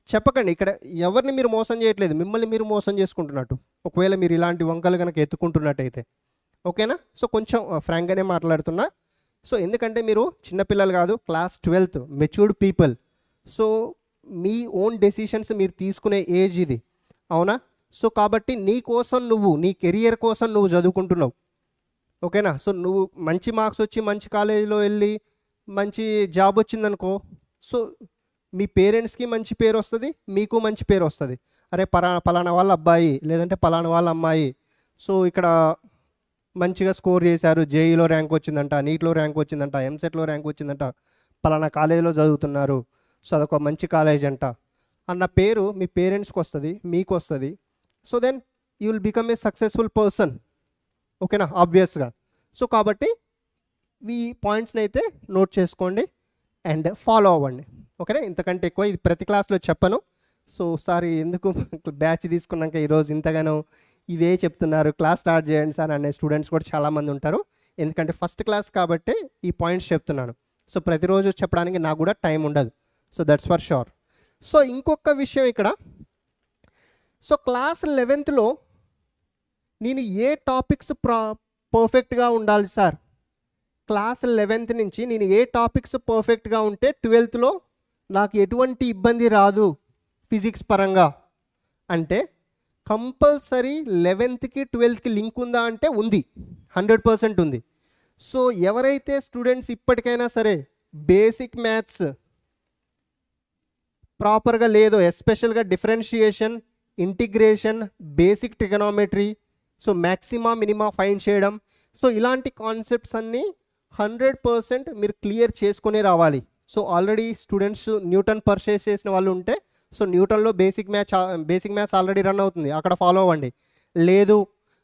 చెప్పకండి. ఇక్కడ ఎవరిని మీరు మోసం చేయట్లేదు, మిమ్మల్ని మీరు మోసం చేసుకుంటున్నట్టు ఒకవేళ మీరు ఇలాంటి వంకలు కనుక ఎత్తుకుంటున్నట్టయితే. ఓకేనా? సో కొంచెం ఫ్రాంక్గానే మాట్లాడుతున్నా. సో ఎందుకంటే మీరు చిన్నపిల్లలు కాదు, class 12th matured people. So మీ ఓన్ డెసిషన్స్ మీరు తీసుకునే ఏజ్ ఇది. అవునా? సో కాబట్టి నీ కోసం నువ్వు నీ కెరియర్ కోసం నువ్వు చదువుకుంటున్నావు, ఓకేనా. సో నువ్వు మంచి మార్క్స్ వచ్చి మంచి కాలేజీలో వెళ్ళి మంచి జాబ్ వచ్చిందనుకో, సో మీ పేరెంట్స్కి మంచి పేరు వస్తుంది, మీకు మంచి పేరు వస్తుంది. అరే పలానా వాళ్ళ అబ్బాయి లేదంటే పలానా వాళ్ళ అమ్మాయి సో ఇక్కడ మంచిగా స్కోర్ చేశారు, జేఈలో ర్యాంక్ వచ్చిందంట, నీట్లో ర్యాంక్ వచ్చిందంట, ఎంసెట్లో ర్యాంక్ వచ్చిందంట, పలానా కాలేజీలో చదువుతున్నారు, సో అదొక మంచి కాలేజ్ అంట అన్న పేరు మీ పేరెంట్స్కి వస్తుంది, మీకు వస్తుంది. So then you will become a successful person, ఓకేనా, ఆబ్వియస్గా. సో కాబట్టి ఈ పాయింట్స్ని అయితే నోట్ చేసుకోండి అండ్ ఫాలో అవ్వండి, ఓకేనా. ఇంతకంటే ఎక్కువ ఇది ప్రతి క్లాస్లో చెప్పను. సో సారీ ఎందుకు బ్యాచ్ తీసుకున్నాక ఈరోజు ఇంతగానో ఇవే చెప్తున్నారు, క్లాస్ స్టార్ట్ చేయండి సార్ అనే స్టూడెంట్స్ కూడా చాలామంది ఉంటారు. ఎందుకంటే ఫస్ట్ క్లాస్ కాబట్టి ఈ పాయింట్స్ చెప్తున్నాను. సో ప్రతిరోజు చెప్పడానికి నాకు కూడా టైం ఉండదు. So that's for sure. So ఇంకొక విషయం ఇక్కడ, సో క్లాస్ 11th నేను ఏ టాపిక్స్ పర్ఫెక్ట్గా ఉండాలి సార్, క్లాస్ 11th నుంచి నేను ఏ టాపిక్స్ పర్ఫెక్ట్గా ఉంటే 12th నాకు ఎటువంటి ఇబ్బంది రాదు ఫిజిక్స్ పరంగా అంటే కంపల్సరీ 11th-కి 12th-కి లింక్ ఉందా అంటే ఉంది, 100% ఉంది. సో ఎవరైతే స్టూడెంట్స్ ఇప్పటికైనా సరే బేసిక్ మ్యాథ్స్ ప్రాపర్గా లేదో, ఎస్పెషల్గా differentiation, integration, basic trigonometry, so maxima minima find చేయడం, సో ఇలాంటి కాన్సెప్ట్స్ అన్నీ 100% మీరు క్లియర్ చేసుకునే రావాలి. So already students Newton purchase చేసిన వాళ్ళు ఉంటే సో న్యూటన్లో బేసిక్ మ్యాథ్స్ ఆల్రెడీ రన్ అవుతుంది, అక్కడ ఫాలో అవ్వండి. లేదు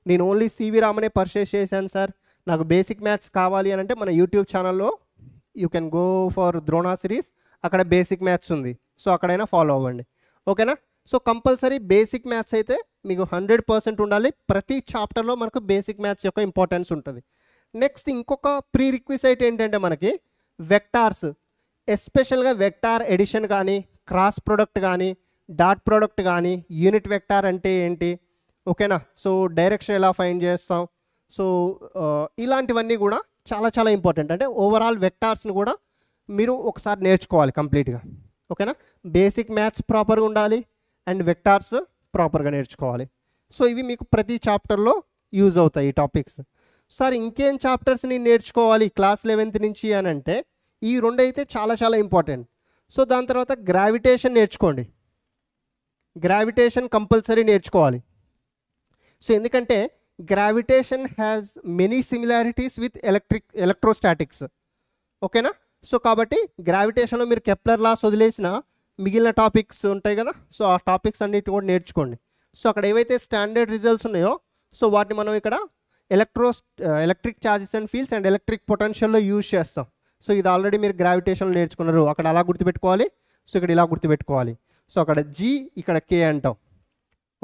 నేను ఓన్లీ సివి రామనే పర్చేస్ చేశాను సార్, నాకు బేసిక్ మ్యాథ్స్ కావాలి అని అంటే మన యూట్యూబ్ ఛానల్లో you can go for Drona series, అక్కడ బేసిక్ మ్యాథ్స్ ఉంది, సో అక్కడైనా ఫాలో అవ్వండి, ఓకేనా. సో కంపల్సరీ బేసిక్ మ్యాథ్స్ అయితే మీకు 100% ఉండాలి. ప్రతి చాప్టర్లో మనకు బేసిక్ మ్యాథ్స్ యొక్క ఇంపార్టెన్స్ ఉంటుంది. నెక్స్ట్ ఇంకొక ప్రీ రిక్విజైట్ ఏంటంటే మనకి వెక్టార్స్, ఎస్పెషల్గా వెక్టార్ ఎడిషన్ కానీ, క్రాస్ ప్రొడక్ట్ కానీ, డాట్ ప్రొడక్ట్ కానీ, యూనిట్ వెక్టార్ అంటే ఏంటి, ఓకేనా. సో డైరెక్షన్ ఎలా ఫైండ్ చేస్తాం, సో ఇలాంటివన్నీ కూడా చాలా చాలా ఇంపార్టెంట్. అంటే ఓవరాల్ వెక్టార్స్ని కూడా మీరు ఒకసారి నేర్చుకోవాలి కంప్లీట్గా, ఓకేనా. బేసిక్ మ్యాథ్స్ ప్రాపర్గా ఉండాలి అండ్ వెక్టార్స్ ప్రాపర్గా నేర్చుకోవాలి. సో ఇవి మీకు ప్రతి చాప్టర్లో యూజ్ అవుతాయి ఈ టాపిక్స్. సార్ ఇంకేం చాప్టర్స్ని నేర్చుకోవాలి క్లాస్ 11th నుంచి అని అంటే ఈ రెండు అయితే చాలా చాలా ఇంపార్టెంట్. సో దాని తర్వాత గ్రావిటేషన్ నేర్చుకోండి, గ్రావిటేషన్ కంపల్సరీ నేర్చుకోవాలి. సో ఎందుకంటే gravitation has many similarities with electrostatics, ఓకేనా. సో కాబట్టి గ్రావిటేషన్లో మీరు కెప్లర్ లాస్ వదిలేసిన మిగిలిన టాపిక్స్ ఉంటాయి కదా, సో ఆ టాపిక్స్ అన్నిటి కూడా నేర్చుకోండి. సో అక్కడ ఏవైతే స్టాండర్డ్ రిజల్ట్స్ ఉన్నాయో సో వాటిని మనం ఇక్కడ electric charges and fields and electric పొటెన్షియల్లో యూజ్ చేస్తాం. సో ఇది ఆల్రెడీ మీరు గ్రావిటేషన్లో నేర్చుకున్నారు, అక్కడ అలా గుర్తుపెట్టుకోవాలి, సో ఇక్కడ ఇలా గుర్తుపెట్టుకోవాలి. సో అక్కడ జీ ఇక్కడ కే అంటాం,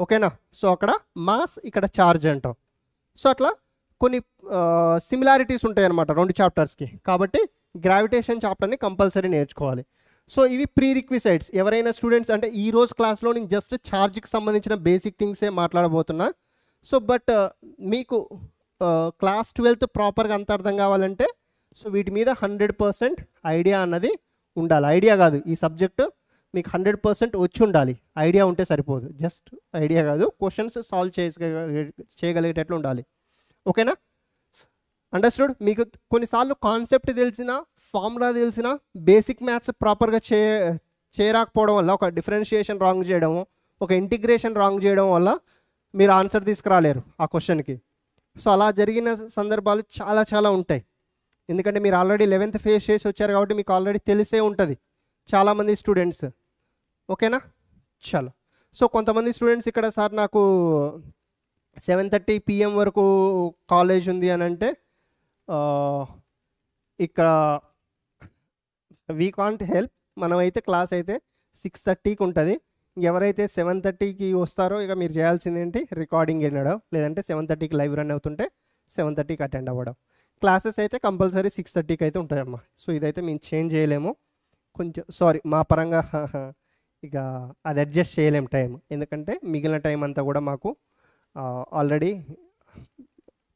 ఓకేనా. సో అక్కడ మాస్ ఇక్కడ ఛార్జ్ అంటాం. సో అట్లా కొన్ని సిమిలారిటీస్ ఉంటాయి అన్నమాట రెండు చాప్టర్స్కి. కాబట్టి గ్రావిటేషన్ చాప్టర్ని కంపల్సరీ నేర్చుకోవాలి. సో ఇవి ప్రీ రిక్విజైట్స్. ఎవరైనా స్టూడెంట్స్ అంటే ఈ రోజు క్లాస్లో నేను జస్ట్ ఛార్జ్కి సంబంధించిన బేసిక్ థింగ్సే మాట్లాడబోతున్నా. సో బట్ మీకు క్లాస్ 12th ప్రాపర్గా అంత అర్థం కావాలంటే సో వీటి మీద 100% ఐడియా అన్నది ఉండాలి. ఐడియా కాదు, ఈ సబ్జెక్టు మీకు 100% వచ్చి ఉండాలి. ఐడియా ఉంటే సరిపోదు, జస్ట్ ఐడియా కాదు, క్వశ్చన్స్ సాల్వ్ చేయగలిగేటట్లు ఉండాలి, ఓకేనా. అండర్స్టూడ్. మీకు కొన్నిసార్లు కాన్సెప్ట్ తెలిసిన, ఫార్ములా తెలిసిన, బేసిక్ మ్యాథ్స్ ప్రాపర్గా చేయరాకపోవడం వల్ల, ఒక డిఫరెన్షియేషన్ రాంగ్ చేయడం, ఒక ఇంటిగ్రేషన్ రాంగ్ చేయడం వల్ల మీరు ఆన్సర్ తీసుకురాలేరు ఆ క్వశ్చన్కి. సో అలా జరిగిన సందర్భాలు చాలా చాలా ఉంటాయి. ఎందుకంటే మీరు ఆల్రెడీ 11th ఫేస్ చేసి వచ్చారు కాబట్టి మీకు ఆల్రెడీ తెలిసే ఉంటుంది చాలామంది స్టూడెంట్స్, ఓకేనా. చలో. సో కొంతమంది స్టూడెంట్స్ ఇక్కడ సార్ నాకు 7:30 PM వరకు కాలేజ్ ఉంది అని అంటే ఇక్కడ వీ కాంట్ హెల్ప్. మనమైతే క్లాస్ అయితే 6:30కి ఉంటుంది. ఎవరైతే 7:30కి వస్తారో ఇక మీరు చేయాల్సింది ఏంటి, రికార్డింగ్ వినడం, లేదంటే 7:30కి లైవ్ రన్ అవుతుంటే 7:30కి అటెండ్ అవ్వడం. క్లాసెస్ అయితే కంపల్సరీ 6:30కి అయితే ఉంటాయమ్మా. సో ఇదైతే మేము చేంజ్ చేయలేము, కొంచెం సారీ మా పరంగా ఇక అది అడ్జస్ట్ చేయలేము టైం, ఎందుకంటే మిగిలిన టైం అంతా కూడా మాకు ఆల్రెడీ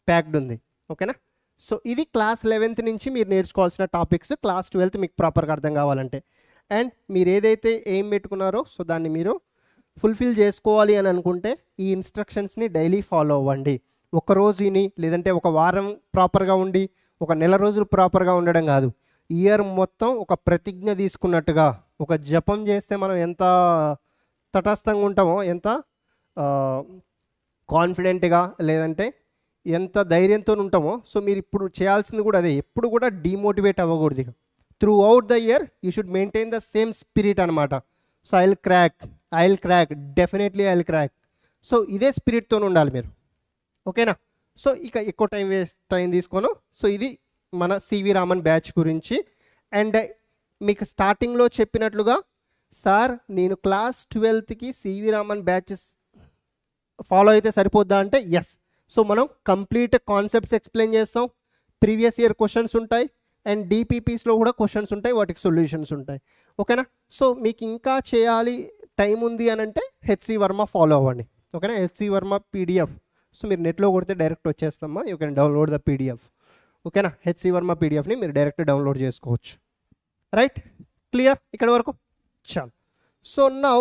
ప్యాక్డ్ ఉంది, ఓకేనా. సో ఇది క్లాస్ 11th నుంచి మీరు నేర్చుకోవాల్సిన టాపిక్స్. క్లాస్ 12th మీకు ప్రాపర్గా అర్థం కావాలంటే. అండ్ మీరు ఏదైతే ఏం పెట్టుకున్నారో సో దాన్ని మీరు ఫుల్ఫిల్ చేసుకోవాలి అని అనుకుంటే ఈ ఇన్స్ట్రక్షన్స్ని డైలీ ఫాలో అవ్వండి. ఒకరోజు విని లేదంటే ఒక వారం ప్రాపర్గా ఉండి ఒక నెల రోజులు ప్రాపర్గా ఉండడం కాదు, ఇయర్ మొత్తం ఒక ప్రతిజ్ఞ తీసుకున్నట్టుగా ఒక జపం చేస్తే మనం ఎంత తటస్థంగా ఉంటామో, ఎంత కాన్ఫిడెంట్గా లేదంటే ఎంత ధైర్యంతో ఉంటామో, సో మీరు ఇప్పుడు చేయాల్సింది కూడా అదే. ఎప్పుడు కూడా డిమోటివేట్ అవ్వకూడదు. Throughout the year you should maintain the same spirit అనమాట. So I will crack definitely I will crack. So ఇదే స్పిరిట్తో ఉండాలి మీరు, ఓకేనా? సో ఇక ఎక్కువ టైం తీసుకోను. సో ఇది మన సివి రామన్ బ్యాచ్ గురించి. అండ్ మీకు స్టార్టింగ్లో చెప్పినట్లుగా సార్ నేను క్లాస్ 12కి సివి రామన్ బ్యాచెస్ ఫాలో అయితే సరిపోద్దా అంటే ఎస్. సో మనం కంప్లీట్ కాన్సెప్ట్స్ ఎక్స్ప్లెయిన్ చేస్తాం, ప్రీవియస్ ఇయర్ క్వశ్చన్స్ ఉంటాయి, అండ్ డిపిపిస్లో కూడా క్వశ్చన్స్ ఉంటాయి, వాటికి సొల్యూషన్స్ ఉంటాయి, ఓకేనా? సో మీకు ఇంకా చేయాలి టైం ఉంది అని అంటే హెచ్సి వర్మ ఫాలో అవ్వండి, ఓకేనా? HC Varma PDF. సో మీరు నెట్లో కొడితే డైరెక్ట్ వచ్చేస్తామా, you can download the PDF, ఓకేనా? హెచ్సి వర్మ పీడిఎఫ్ని మీరు డైరెక్ట్ డౌన్లోడ్ చేసుకోవచ్చు. రైట్, క్లియర్ ఇక్కడ వరకు? చాలు. So now,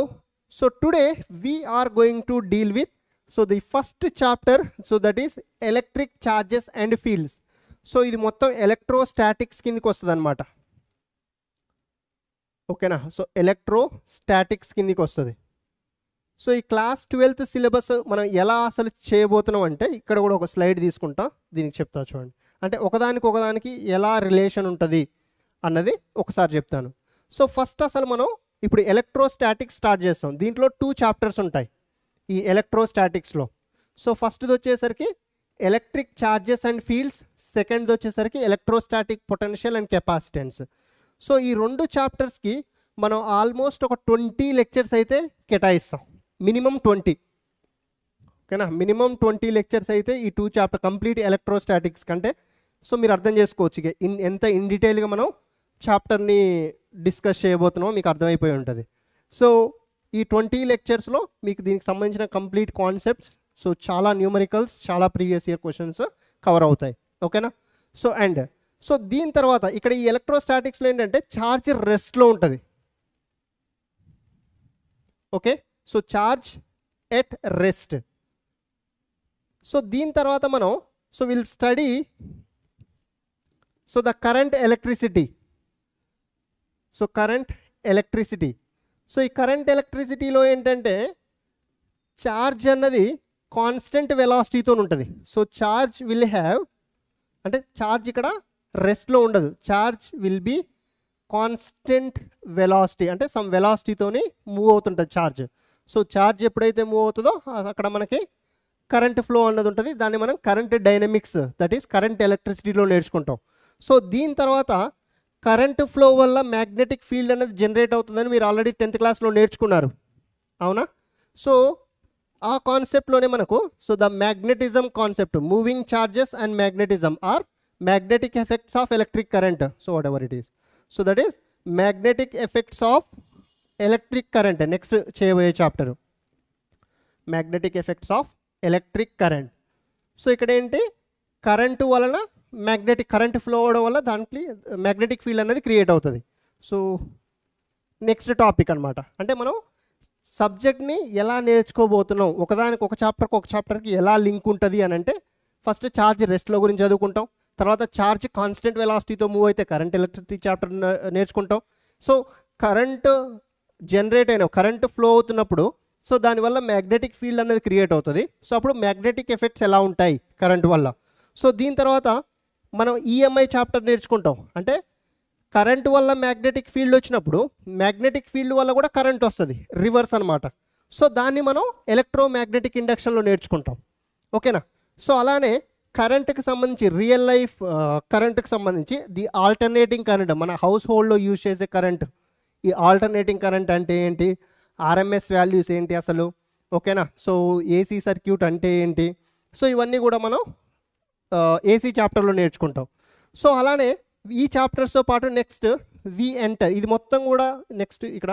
so today we are going to deal with the first chapter, so that is electric charges and fields. So ఇది మొత్తం electrostatics కిందకి వస్తుంది అనమాట, ఓకేనా? సో ఎలక్ట్రోస్టాటిక్స్ కిందకి వస్తుంది. సో ఈ క్లాస్ 12th సిలబస్ మనం ఎలా అసలు చేయబోతున్నాం అంటే ఇక్కడ కూడా ఒక స్లైడ్ తీసుకుంటా, దీనికి చెప్తా చూడండి. అంటే ఒకదానికి ఎలా రిలేషన్ ఉంటుంది అన్నది ఒకసారి చెప్తాను. సో ఫస్ట్ అసలు మనం ఇప్పుడు ఎలక్ట్రోస్టాటిక్స్ స్టార్ట్ చేస్తాం. దీంట్లో 2 చాప్టర్స్ ఉంటాయి ఈ ఎలక్ట్రోస్టాటిక్స్లో. సో ఫస్ట్ది వచ్చేసరికి ఎలక్ట్రిక్ ఛార్జెస్ అండ్ ఫీల్డ్స్, సెకండ్ది వచ్చేసరికి electrostatic potential and capacitance. So ఈ 2 చాప్టర్స్కి మనం ఆల్మోస్ట్ ఒక 20 లెక్చర్స్ అయితే కేటాయిస్తాం, మినిమం 20, ఓకేనా? మినిమం 20 లెక్చర్స్ అయితే ఈ 2 చాప్టర్ కంప్లీట్ ఎలక్ట్రోస్టాటిక్స్ కంటే. సో మీరు అర్థం చేసుకోవచ్చు ఇక ఎంత ఇన్ డీటెయిల్గా మనం చాప్టర్ని డిస్కస్ చేయబోతున్నామో మీకు అర్థమైపోయి ఉంటుంది. సో ఈ 20 లెక్చర్స్లో మీకు దీనికి సంబంధించిన కంప్లీట్ కాన్సెప్ట్స్, సో చాలా న్యూమరికల్స్, చాలా ప్రీవియస్ ఇయర్ క్వశ్చన్స్ కవర్ అవుతాయి, ఓకేనా? సో దీని తర్వాత ఇక్కడ ఈ ఎలక్ట్రోస్టాటిక్స్లో ఏంటంటే ఛార్జ్ రెస్ట్లో ఉంటుంది, okay? So charge at rest. So దీని తర్వాత మనం will study the current electricity. So current electricity, so ఈ కరెంట్ ఎలక్ట్రిసిటీలో ఏంటంటే ఛార్జ్ అన్నది కాన్స్టెంట్ వెలాసిటీతో ఉంటుంది. సో ఛార్జ్ విల్ హ్యావ్, అంటే ఛార్జ్ ఇక్కడ రెస్ట్లో ఉండదు, charge will be constant velocity, అంటే సమ్ వెలాసిటీతోని మూవ్ అవుతుంటుంది ఛార్జ్. సో ఛార్జ్ ఎప్పుడైతే మూవ్ అవుతుందో అక్కడ మనకి కరెంట్ ఫ్లో అన్నది ఉంటుంది. దాన్ని మనం current dynamics, that is current ఎలక్ట్రిసిటీలో నేర్చుకుంటాం. సో దీని తర్వాత కరెంట్ ఫ్లో వల్ల మ్యాగ్నెటిక్ ఫీల్డ్ అనేది జనరేట్ అవుతుందని మీరు ఆల్రెడీ 10th క్లాస్లో నేర్చుకున్నారు, అవునా? సో ఆ కాన్సెప్ట్లోనే మనకు the magnetism concept, moving charges and magnetism or magnetic effects of electric current. So whatever it is, so that is magnetic effects of electric current. Next చేయబోయే chapter magnetic effects of electric current. So ఇక్కడ ఏంటి, current వలన magnetic current flow అవడం వల్ల దాంట్లో magnetic field అనేది create అవుతుంది. So next topic అనమాట. అంటే మనం సబ్జెక్ట్ని ఎలా నేర్చుకోబోతున్నాం, ఒక చాప్టర్కి ఎలా లింక్ ఉంటుంది అని అంటే ఫస్ట్ ఛార్జ్ రెస్ట్లో గురించి చదువుకుంటాం, తర్వాత ఛార్జ్ కాన్స్టెంట్ వెలాసిటీతో మూవ్ అయితే కరెంట్ ఎలక్ట్రిసిటీ చాప్టర్ నేర్చుకుంటాం. సో కరెంట్ జనరేట్ అయిన కరెంట్ ఫ్లో అవుతున్నప్పుడు సో దానివల్ల మ్యాగ్నెటిక్ ఫీల్డ్ అనేది క్రియేట్ అవుతుంది. సో అప్పుడు మ్యాగ్నెటిక్ ఎఫెక్ట్స్ ఎలా ఉంటాయి కరెంట్ వల్ల. సో దీని తర్వాత మనం ఈఎంఐ చాప్టర్ నేర్చుకుంటాం. అంటే కరెంట్ వల్ల మ్యాగ్నెటిక్ ఫీల్డ్ వచ్చినప్పుడు మ్యాగ్నెటిక్ ఫీల్డ్ వల్ల కూడా కరెంట్ వస్తుంది, రివర్స్ అనమాట. సో దాన్ని మనం ఎలక్ట్రోమాగ్నెటిక్ ఇండక్షన్లో నేర్చుకుంటాం, ఓకేనా? సో అలానే కరెంట్కి సంబంధించి రియల్ లైఫ్ కరెంట్కి సంబంధించి ది ఆల్టర్నేటింగ్ కరెంట్, మన హౌస్ హోల్డ్లో యూజ్ చేసే కరెంట్, ఈ ఆల్టర్నేటింగ్ కరెంట్ అంటే ఏంటి, ఆర్ఎంఎస్ వాల్యూస్ ఏంటి అసలు, ఓకేనా? సో ఏసీ సర్క్యూట్ అంటే ఏంటి, సో ఇవన్నీ కూడా మనం ఏసీ చాప్టర్లో నేర్చుకుంటాం. సో అలానే ఈ చాప్టర్స్తో పాటు నెక్స్ట్ వి ఎంటర్, ఇది మొత్తం కూడా నెక్స్ట్ ఇక్కడ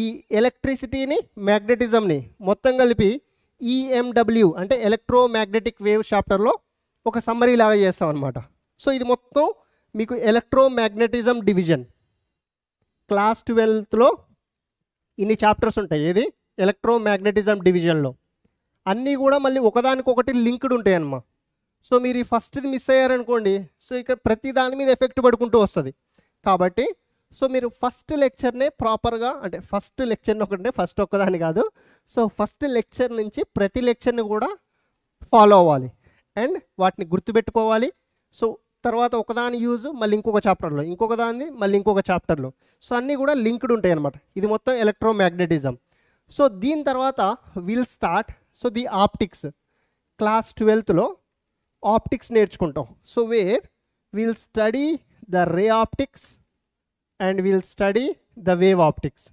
ఈ ఎలక్ట్రిసిటీని మ్యాగ్నెటిజంని మొత్తం కలిపి ఈఎండబ్ల్యూ అంటే ఎలక్ట్రోమాగ్నెటిక్ వేవ్ చాప్టర్లో ఒక సమ్మరీ లాగా చేస్తాం అనమాట. సో ఇది మొత్తం మీకు ఎలక్ట్రోమాగ్నెటిజం డివిజన్. క్లాస్ 12లో ఇన్ని చాప్టర్స్ ఉంటాయి. ఏది ఎలక్ట్రోమాగ్నెటిజం డివిజన్లో అన్నీ కూడా మళ్ళీ ఒకదానికొకటి లింక్డ్ ఉంటాయి అన్నమా. సో మీరు ఈ ఫస్ట్ది మిస్ అయ్యారనుకోండి, సో ఇక్కడ ప్రతి దాని మీద ఎఫెక్ట్ పడుకుంటూ వస్తుంది. కాబట్టి సో మీరు ఫస్ట్ లెక్చర్నే ప్రాపర్గా, అంటే ఫస్ట్ లెక్చర్ని ఒకటే, ఫస్ట్ ఒక్కదాని కాదు, సో ఫస్ట్ లెక్చర్ నుంచి ప్రతి లెక్చర్ని కూడా ఫాలో అవ్వాలి అండ్ వాటిని గుర్తుపెట్టుకోవాలి. సో తర్వాత ఒకదాని యూజ్ మళ్ళీ ఇంకొక చాప్టర్లో, ఇంకొక దాన్ని మళ్ళీ ఇంకొక చాప్టర్లో, సో అన్నీ కూడా లింక్డ్ ఉంటాయి అన్నమాట. ఇది మొత్తం ఎలక్ట్రోమాగ్నెటిజం. సో దీని తర్వాత will start so the optics. Class 12లో ఆప్టిక్స్ నేర్చుకుంటాం. So where will study the ray optics and will study the wave optics.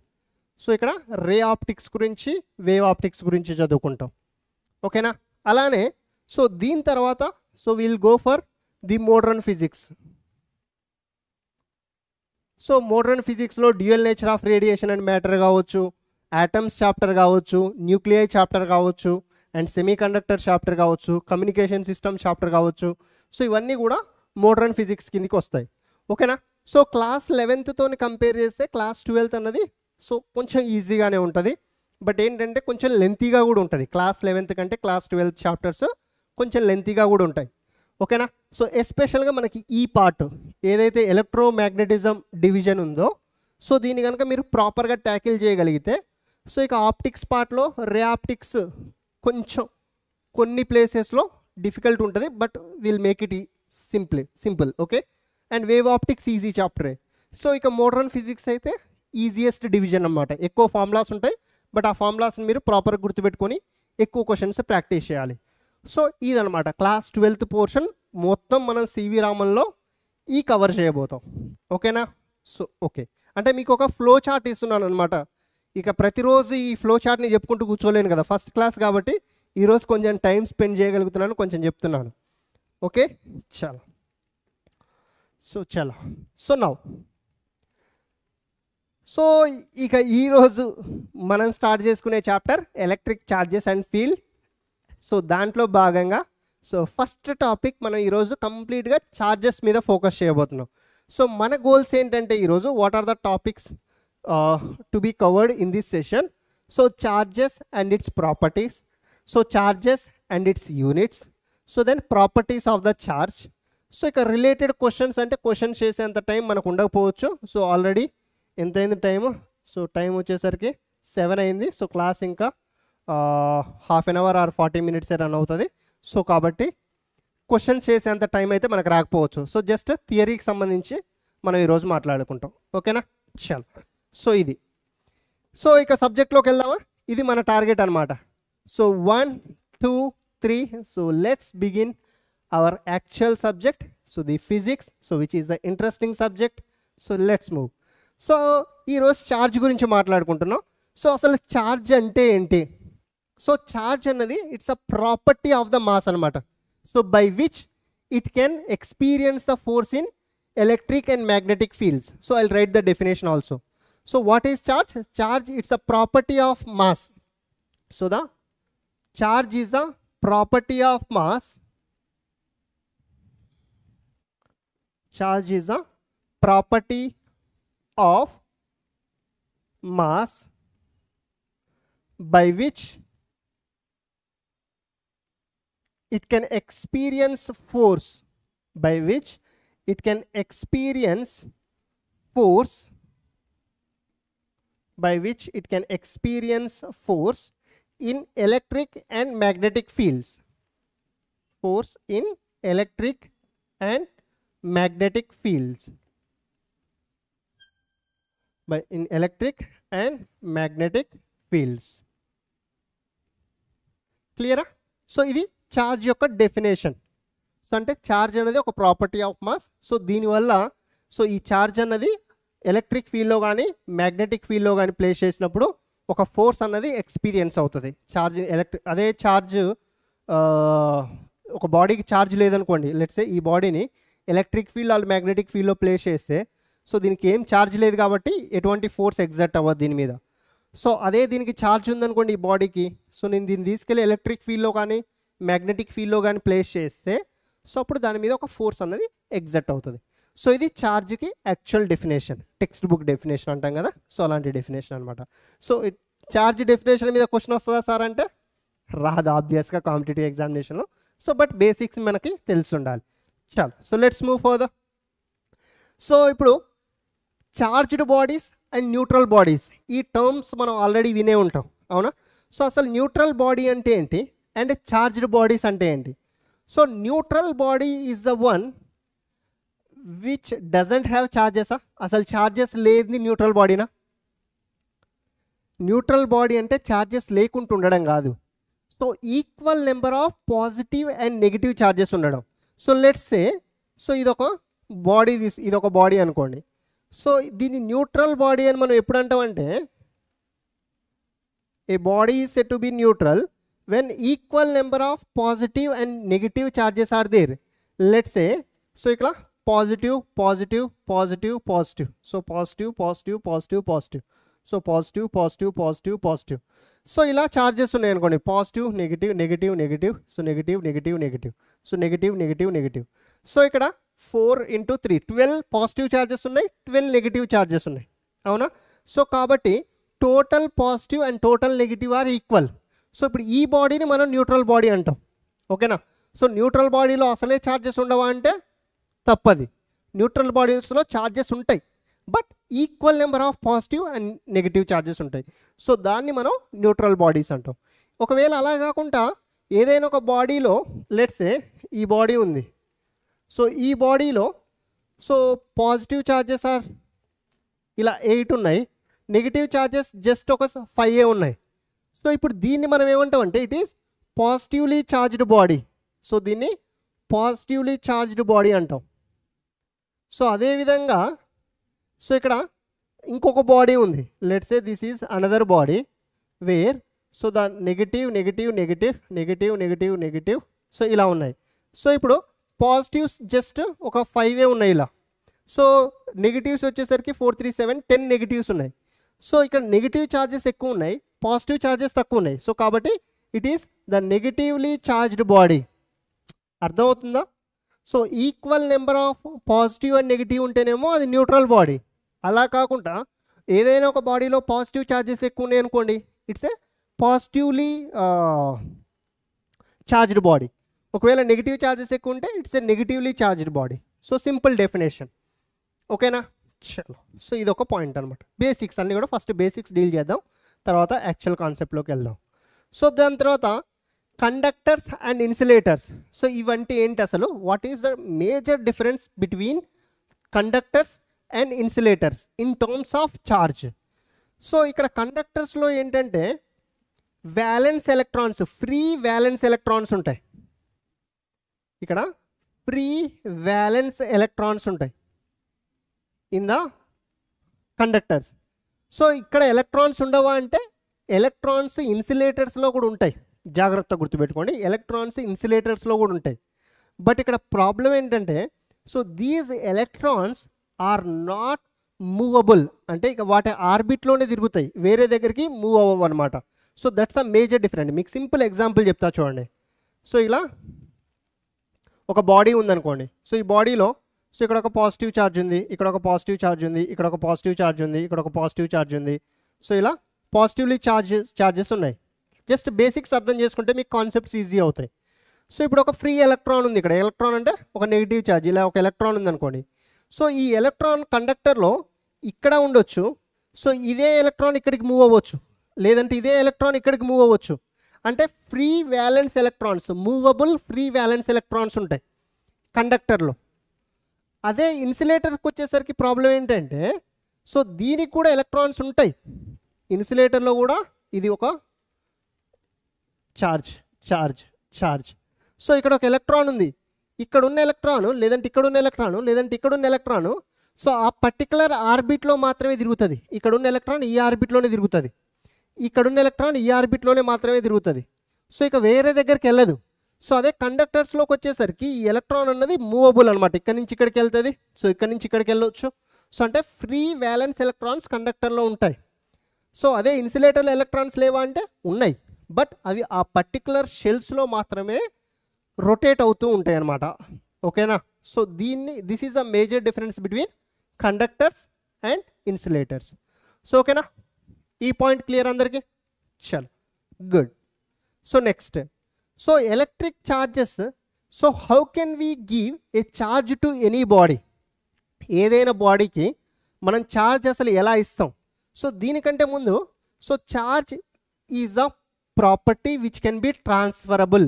So ఇక్కడ రే ఆప్టిక్స్ గురించి, వేవ్ ఆప్టిక్స్ గురించి చదువుకుంటాం. ఓకేనా? అలానే సో దీని తర్వాత so will go for the modern physics. So modern ఫిజిక్స్లో dual nature of radiation and matter కావచ్చు, ఆటమ్స్ చాప్టర్ కావచ్చు, న్యూక్లియై చాప్టర్ కావచ్చు, అండ్ సెమీ కండక్టర్ చాప్టర్ కావచ్చు, కమ్యూనికేషన్ సిస్టమ్ చాప్టర్ కావచ్చు. సో ఇవన్నీ కూడా మోడర్న్ ఫిజిక్స్ కిందకి వస్తాయి. ఓకేనా? సో క్లాస్ 11తో కంపేర్ చేస్తే క్లాస్ 12 అన్నది సో కొంచెం ఈజీగానే ఉంటుంది. బట్ ఏంటంటే కొంచెం లెంతీగా కూడా ఉంటుంది. క్లాస్ 11 కంటే క్లాస్ 12 చాప్టర్స్ కొంచెం లెంతీగా కూడా ఉంటాయి. ఓకేనా? సో ఎస్పెషల్గా మనకి ఈ పార్ట్ ఏదైతే ఎలక్ట్రోమాగ్నెటిజం డివిజన్ ఉందో, సో దీన్ని కనుక మీరు ప్రాపర్గా ట్యాకిల్ చేయగలిగితే, సో ఇక ఆప్టిక్స్ పార్ట్లో రే ఆప్టిక్స్ కొంచెం కొన్ని ప్లేసెస్లో డిఫికల్ట్ ఉంటుంది, but will make it simple. Okay? And wave optics easy చాప్టరే. సో ఇక మోడర్న్ ఫిజిక్స్ అయితే ఈజియెస్ట్ డివిజన్ అన్నమాట. ఎక్కువ ఫార్ములాస్ ఉంటాయి, బట్ ఆ ఫార్ములాస్ని మీరు ప్రాపర్గా గుర్తుపెట్టుకొని ఎక్కువ క్వశ్చన్స్ ప్రాక్టీస్ చేయాలి. సో ఇదనమాట క్లాస్ 12th పోర్షన్ మొత్తం మనం సివి రామన్లో ఈ కవర్ చేయబోతాం. ఓకేనా? సో ఓకే, అంటే మీకు ఒక ఫ్లో చార్ట్ ఇస్తున్నాను అనమాట. ఇక ప్రతిరోజు ఈ ఫ్లో చార్ట్ని చెప్పుకుంటూ కూర్చోలేను కదా, ఫస్ట్ క్లాస్ కాబట్టి ఈరోజు కొంచెం టైం స్పెండ్ చేయగలుగుతున్నాను, కొంచెం చెప్తున్నాను. ఓకే, చాలా సో నౌ సో ఇక ఈరోజు మనం స్టార్ట్ చేసుకునే chapter electric charges and field. So దాంట్లో భాగంగా సో ఫస్ట్ టాపిక్ మనం ఈరోజు కంప్లీట్గా ఛార్జెస్ మీద ఫోకస్ చేయబోతున్నాం. సో మన గోల్స్ ఏంటంటే ఈరోజు what are the topics to be covered in this session. So charges and its properties, so charges and its units, so then properties of the charge. So ఇక related questions అంటే questions చేసేంత time మనకు ఉండకపోవచ్చు. So already ఎంత అయింది time? So time వచ్చేసరికి 7 అయింది. So class ఇంకా half an hour or 40 minutes run అవుతుంది. సో కాబట్టి క్వశ్చన్స్ చేసేంత టైం అయితే మనకు రాకపోవచ్చు. సో జస్ట్ థియరీకి సంబంధించి మనం ఈరోజు మాట్లాడుకుంటాం. ఓకేనా? చలో, సో ఇది. సో ఇక సబ్జెక్ట్లోకి వెళ్దామా? ఇది మన టార్గెట్ అనమాట. So 1, 2, 3. So let's begin our actual subject, so the physics, so which is the interesting subject. So let's move. So ఈరోజు ఛార్జ్ గురించి మాట్లాడుకుంటున్నాం. సో అసలు ఛార్జ్ అంటే ఏంటి? సో ఛార్జ్ అన్నది it's a property of the mass అనమాట. So by which it can experience the force in electric and magnetic fields. So I will write the definition also. So what is charge? Charge it's a property of mass. So the charge is the property of mass. Charge is a property of mass by which it can experience force, by which it can experience force, by which it can experience force in electric and magnetic fields. Force in electric and magnetic fields. By in electric and magnetic fields. క్లియరా? So ఇది charge యొక్క definition. So అంటే charge అనేది ఒక property of mass. So దీనివల్ల so ఈ charge అన్నది electric ఫీల్డ్లో కానీ మ్యాగ్నెటిక్ ఫీల్డ్లో కానీ ప్లేస్ చేసినప్పుడు ఒక ఫోర్స్ అన్నది ఎక్స్పీరియన్స్ అవుతుంది. ఛార్జ్ అదే ఛార్జ్ ఒక బాడీకి ఛార్జ్ లేదనుకోండి, లెట్స్ సే ఈ బాడీని ఎలక్ట్రిక్ ఫీల్డ్ వాళ్ళు మ్యాగ్నెటిక్ ఫీల్డ్లో ప్లేస్ చేస్తే సో దీనికి ఏం ఛార్జ్ లేదు కాబట్టి ఎటువంటి ఫోర్స్ ఎగ్జర్ట్ అవ్వదు దీని మీద. సో అదే దీనికి ఛార్జ్ ఉందనుకోండి ఈ బాడీకి, సో నేను దీన్ని తీసుకెళ్ళి ఎలక్ట్రిక్ ఫీల్డ్లో కానీ మ్యాగ్నెటిక్ ఫీల్డ్లో కానీ ప్లేస్ చేస్తే సో అప్పుడు దాని మీద ఒక ఫోర్స్ అనేది ఎగ్జర్ట్ అవుతుంది. సో ఇది ఛార్జ్కి actual definition, textbook definition అంటాం కదా, సో అలాంటి డెఫినేషన్ అనమాట. సో ఛార్జ్ డెఫినేషన్ మీద క్వశ్చన్ వస్తుందా సార్ అంటే రాదు ఆబ్వియస్గా కాంపిటేటివ్ ఎగ్జామినేషన్లో. సో బట్ బేసిక్స్ మనకి తెలిసి ఉండాలి. చాలు. So let's move further. So ఇప్పుడు charged bodies and neutral bodies ఈ టర్మ్స్ మనం ఆల్రెడీ వినే ఉంటాం, అవునా? సో అసలు న్యూట్రల్ బాడీ అంటే ఏంటి అండ్ చార్జ్డ్ బాడీస్ అంటే ఏంటి? So neutral body is the one which doesn't have ఛార్జెసా? అసలు ఛార్జెస్ లేని న్యూట్రల్ బాడీనా? న్యూట్రల్ బాడీ అంటే ఛార్జెస్ లేకుండా ఉండడం కాదు. So equal number of positive and negative charges ఉండడం. సో లెట్స్ సే, సో ఇదొక బాడీ అనుకోండి. సో దీన్ని న్యూట్రల్ బాడీ అని మనం ఎప్పుడు అంటామంటే a body is said to be neutral when equal number of positive and negative charges are there. Let's say, so ఇక్కడ positive positive positive positive, so positive positive positive positive, so positive positive positive positive. So ఇలా charges ఉన్నాయి అనుకోండి, positive negative negative negative, so negative negative negative, so negative negative negative. So ఇక్కడ 4 × 3 12 positive charges ఉన్నాయి, 12 negative charges ఉన్నాయి, అవునా? So కాబట్టి total positive and total negative are equal. So ఇప్పుడు ఈ బాడీని మనం న్యూట్రల్ బాడీ అంటాం, ఓకేనా? సో న్యూట్రల్ బాడీలో అసలే ఛార్జెస్ ఉండవా అంటే తప్పది. న్యూట్రల్ బాడీస్లో ఛార్జెస్ ఉంటాయి, but equal number of positive and negative charges ఉంటాయి. సో దాన్ని మనం న్యూట్రల్ బాడీస్ అంటాం. ఒకవేళ అలా కాకుండా ఏదైనా ఒక బాడీలో లెట్సే ఈ బాడీ ఉంది. సో ఈ బాడీలో సో పాజిటివ్ ఛార్జెస్ ఆర్ ఇలా 8 ఉన్నాయి, నెగిటివ్ ఛార్జెస్ జస్ట్ ఒక 5 ఉన్నాయి. సో ఇప్పుడు దీన్ని మనం ఏమంటామంటే it is positively charged body. So దీన్ని పాజిటివ్లీ ఛార్జ్డ్ బాడీ అంటాం. సో అదేవిధంగా సో ఇక్కడ ఇంకొక బాడీ ఉంది. Let's say this is another body wear so the negative negative negative negative negative negative, so ఇలా ఉన్నాయి. సో ఇప్పుడు పాజిటివ్స్ జస్ట్ ఒక 5 ఉన్నాయి ఇలా. సో నెగిటివ్స్ వచ్చేసరికి 4 3 7 10 నెగిటివ్స్ ఉన్నాయి. సో ఇక్కడ నెగిటివ్ ఛార్జెస్ ఎక్కువ ఉన్నాయి, పాజిటివ్ ఛార్జెస్ తక్కువ ఉన్నాయి. సో కాబట్టి it is the negatively charged body. అర్థమవుతుందా? So equal number of positive and negative ఉంటేనేమో అది న్యూట్రల్ బాడీ. అలా కాకుండా ఏదైనా ఒక బాడీలో పాజిటివ్ ఛార్జెస్ ఎక్కువ ఉన్నాయి అనుకోండి, it's a positively charged body. ఒకవేళ నెగిటివ్ ఛార్జెస్ ఎక్కువ ఉంటే it's a negatively charged body. So simple definition, ఓకేనా? చలో. సో ఇది ఒక పాయింట్ అనమాట. బేసిక్స్ అన్నీ కూడా ఫస్ట్ బేసిక్స్ డీల్ చేద్దాం, తర్వాత యాక్చువల్ కాన్సెప్ట్లోకి వెళ్దాం. సో దాని తర్వాత కండక్టర్స్ అండ్ ఇన్సులేటర్స్. సో ఇవంటే ఏంటి అసలు? What is the major difference between conductors and insulators in terms of charge? So ఇక్కడ కండక్టర్స్లో ఏంటంటే violence electrons, free violence electrons ఉంటాయి. ఇక్కడ ఫ్రీ వ్యాలెన్స్ ఎలక్ట్రాన్స్ ఉంటాయి ఇన్ ద కండక్టర్స్. సో ఇక్కడ ఎలక్ట్రాన్స్ ఉండవా అంటే ఎలక్ట్రాన్స్ ఇన్సులేటర్స్లో కూడా ఉంటాయి. జాగ్రత్తగా గుర్తుపెట్టుకోండి, ఎలక్ట్రాన్స్ ఇన్సులేటర్స్లో కూడా ఉంటాయి. బట్ ఇక్కడ ప్రాబ్లం ఏంటంటే so these electrons are not movable, అంటే ఇక వాటి ఆర్బిట్లోనే తిరుగుతాయి, వేరే దగ్గరికి మూవ్ అవ్వవు అనమాట. So that's a major different. మీకు సింపుల్ ఎగ్జాంపుల్ చెప్తా చూడండి. సో ఇలా ఒక బాడీ ఉందనుకోండి. సో ఈ బాడీలో సో ఇక్కడ ఒక పాజిటివ్ ఛార్జ్ ఉంది, ఇక్కడ ఒక పాజిటివ్ ఛార్జ్ ఉంది, ఇక్కడ ఒక పాజిటివ్ ఛార్జ్ ఉంది, ఇక్కడ ఒక పాజిటివ్ ఛార్జ్ ఉంది. సో ఇలా పాజిటివ్లీ ఛార్జెస్ ఉన్నాయి. జస్ట్ బేసిక్స్ అర్థం చేసుకుంటే మీకు కాన్సెప్ట్స్ ఈజీ అవుతాయి. సో ఇప్పుడు ఒక ఫ్రీ ఎలక్ట్రాన్ ఉంది. ఇక్కడ ఎలక్ట్రాన్ అంటే ఒక నెగిటివ్ ఛార్జ్, ఇలా ఒక ఎలక్ట్రాన్ ఉందనుకోండి. సో ఈ ఎలక్ట్రాన్ కండక్టర్లో ఇక్కడ ఉండొచ్చు. సో ఇదే ఎలక్ట్రాన్ ఇక్కడికి మూవ్ అవ్వచ్చు, లేదంటే ఇదే ఎలక్ట్రాన్ ఇక్కడికి మూవ్ అవ్వచ్చు. అంటే free violence electrons, movable free violence electrons ఉంటాయి కండక్టర్లో. అదే ఇన్సులేటర్కి వచ్చేసరికి ప్రాబ్లం ఏంటంటే సో దీనికి కూడా ఎలక్ట్రాన్స్ ఉంటాయి. ఇన్సులేటర్లో కూడా ఇది ఒక ఛార్జ్ ఛార్జ్ ఛార్జ్. సో ఇక్కడ ఒక ఎలక్ట్రాన్ ఉంది, ఇక్కడ ఉన్న ఎలక్ట్రాను లేదంటే ఇక్కడ ఉన్న ఎలక్ట్రాను లేదంటే ఇక్కడ ఉన్న ఎలక్ట్రాను సో ఆ పర్టికులర్ ఆర్బిట్లో మాత్రమే తిరుగుతుంది. ఇక్కడ ఉన్న ఎలక్ట్రాన్ ఈ ఆర్బిట్లోనే తిరుగుతుంది, ఇక్కడ ఉన్న ఎలక్ట్రాన్ ఈ ఆర్బిట్లోనే మాత్రమే తిరుగుతుంది. సో ఇక వేరే దగ్గరికి వెళ్ళదు. సో అదే కండక్టర్స్లోకి వచ్చేసరికి ఈ ఎలక్ట్రాన్ అన్నది మూవబుల్ అనమాట. ఇక్కడ నుంచి ఇక్కడికి వెళ్తుంది, సో ఇక్కడ నుంచి ఇక్కడికి వెళ్ళవచ్చు. సో అంటే ఫ్రీ వ్యాలెన్స్ ఎలక్ట్రాన్స్ కండక్టర్లో ఉంటాయి. సో అదే ఇన్సులేటర్లో ఎలక్ట్రాన్స్ లేవా అంటే ఉన్నాయి, బట్ అవి ఆ పర్టికులర్ షెల్స్లో మాత్రమే రొటేట్ అవుతూ ఉంటాయి అన్నమాట. ఓకేనా? So this is a major difference between conductors and insulators. So ఓకేనా? ఈ పాయింట్ క్లియర్ అందరికీ? చలో good. So next, so electric charges. So how can we give a charge to any body? ఏదైనా బాడీకి మనం ఛార్జ్ అసలు ఎలా ఇస్తాం? సో దీనికంటే ముందు, so charge is a property which can be transferable.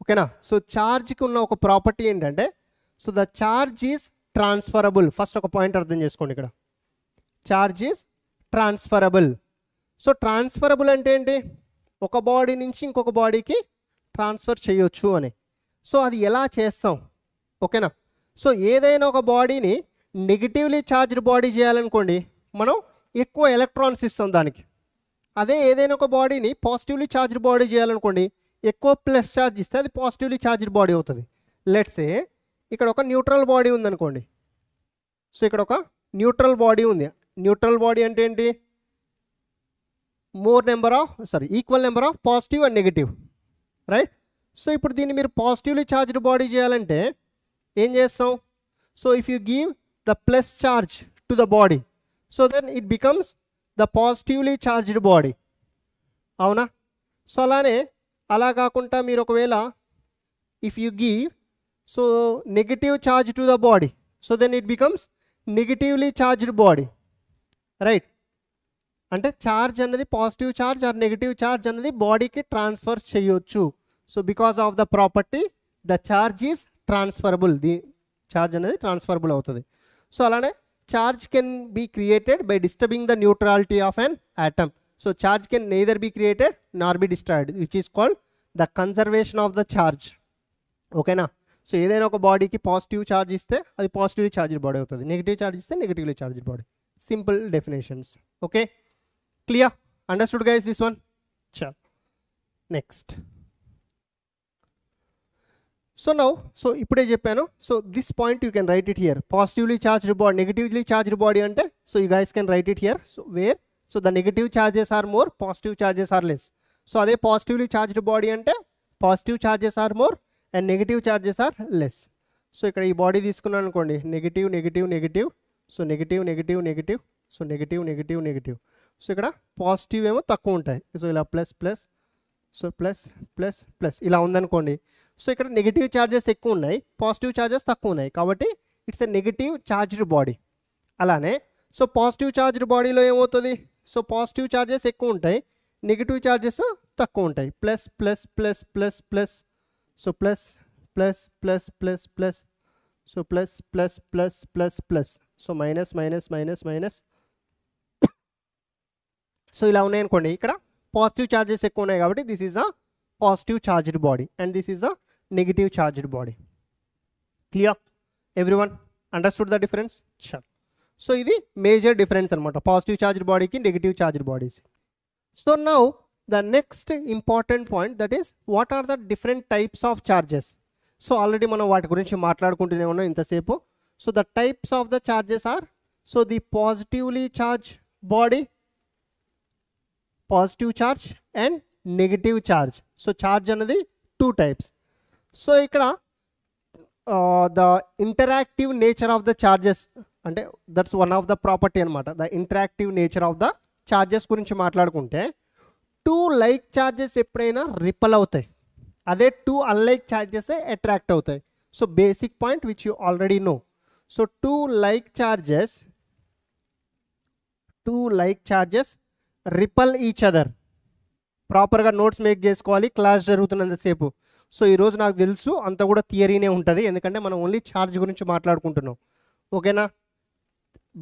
ఓకేనా? సో ఛార్జ్కి ఉన్న ఒక ప్రాపర్టీ ఏంటంటే, so the charge is transferable. First ఒక పాయింట్ అర్థం చేసుకోండి ఇక్కడ. Charge is transferable. So transferable అంటే ఏంటి? ఒక బాడీ నుంచి ఇంకొక బాడీకి ట్రాన్స్ఫర్ చేయొచ్చు అని. సో అది ఎలా చేస్తాం? ఓకేనా? సో ఏదైనా ఒక బాడీని నెగిటివ్లీ ఛార్జ్డ్ బాడీ చేయాలనుకోండి, మనం ఎక్కువ ఎలక్ట్రాన్స్ ఇస్తాం దానికి. అదే ఏదైనా ఒక బాడీని పాజిటివ్లీ ఛార్జ్డ్ బాడీ చేయాలనుకోండి, ఎక్కువ ప్లస్ ఛార్జ్ ఇస్తే అది పాజిటివ్లీ ఛార్జ్డ్ బాడీ అవుతుంది. లెట్స్ సే ఇక్కడ ఒక న్యూట్రల్ బాడీ ఉందనుకోండి. సో ఇక్కడ ఒక న్యూట్రల్ బాడీ ఉంది. న్యూట్రల్ బాడీ అంటే ఏంటి? Equal number of positive and negative, right? So ఇప్పుడు దీన్ని మీరు పాజిటివ్లీ ఛార్జ్డ్ బాడీ చేయాలంటే ఏం చేస్తాం? So if you give the plus charge to the body, so then it becomes the positively charged body. అవునా? So అలా కాకుండా మీరు ఒకవేళ if you give so negative charge to the body, so then it becomes negatively charged body, right? అంటే charge అన్నది positive charge or negative charge అన్నది బాడీకి transfer చేయొచ్చు. So because of the property the charge is transferable. The charge అనేది transferable అవుతుంది. So అలానే charge can be created by disturbing the neutrality of an atom. So charge can neither be created nor be destroyed, which is called the conservation of the charge. ఓకేనా? So ఏదైనా ఒక బాడీకి positive charge ఇస్తే అది positively charged body అవుతుంది, negative charge ఇస్తే negatively charged body. Simple definitions. Okay, clear? Understood guys this one? చల్ next. So now, so ఇప్పుడే చెప్పాను. So this point you can write it here. Positively charged body, negatively charged body అంటే, so you guys can write it here. So where so the negative charges are more, positive charges are less. So అదే positively charged body అంటే positive charges are more and negative charges are less. So ఇక్కడ ఈ body తీసుకున్నాను అనుకోండి, negative negative negative, so negative negative negative, so negative negative negative. So ఇక్కడ positive ఏమో తక్కువ ఉంటాయి. సో ఇలా plus plus, so plus plus plus ఇలా ఉందనుకోండి. సో ఇక్కడ నెగిటివ్ ఛార్జెస్ ఎక్కువ ఉన్నాయి, పాజిటివ్ ఛార్జెస్ తక్కువ ఉన్నాయి, కాబట్టి it's a negative charged body. అలానే సో పాజిటివ్ ఛార్జ్డ్ బాడీలో ఏమవుతుంది? సో పాజిటివ్ ఛార్జెస్ ఎక్కువ ఉంటాయి, నెగిటివ్ ఛార్జెస్ తక్కువ ఉంటాయి. Plus plus plus plus plus, so plus plus plus plus plus, so plus plus plus plus plus, so minus minus minus minus. So ఇలా ఉన్నాయనుకోండి, ఇక్కడ positive charges ఎక్కువ ఉన్నాయి కాబట్టి this is a positive charged body and this is a negative charged body. Clear? Everyone understood the difference? చల్. So ఇది major difference అనమాట, positive charged బాడీకి negative charged bodies. So now the next important point, that is what are the different types of charges. So already మనం వాటి గురించి మాట్లాడుకుంటూనే ఉన్నాం ఇంతసేపు. So the types of the charges are, so the positively charge body, positive charge and negative charge. So charge అనేది 2 types. So ఇక్కడ the interactive nature of the charges అంటే that's one of the property అనమాట. The interactive nature of the charges గురించి మాట్లాడుకుంటే, 2 like charges ఎప్పుడైనా ripple అవుతాయి, అదే 2 unlike charges attract అవుతాయి. So basic point which you already know. So 2 like charges repel each other. ప్రాపర్గా notes make చేసుకోవాలి class జరుగుతున్నంతసేపు. సో ఈరోజు నాకు తెలుసు అంత కూడా థియరీనే ఉంటుంది, ఎందుకంటే మనం ఓన్లీ ఛార్జ్ గురించి మాట్లాడుకుంటున్నాం. ఓకేనా?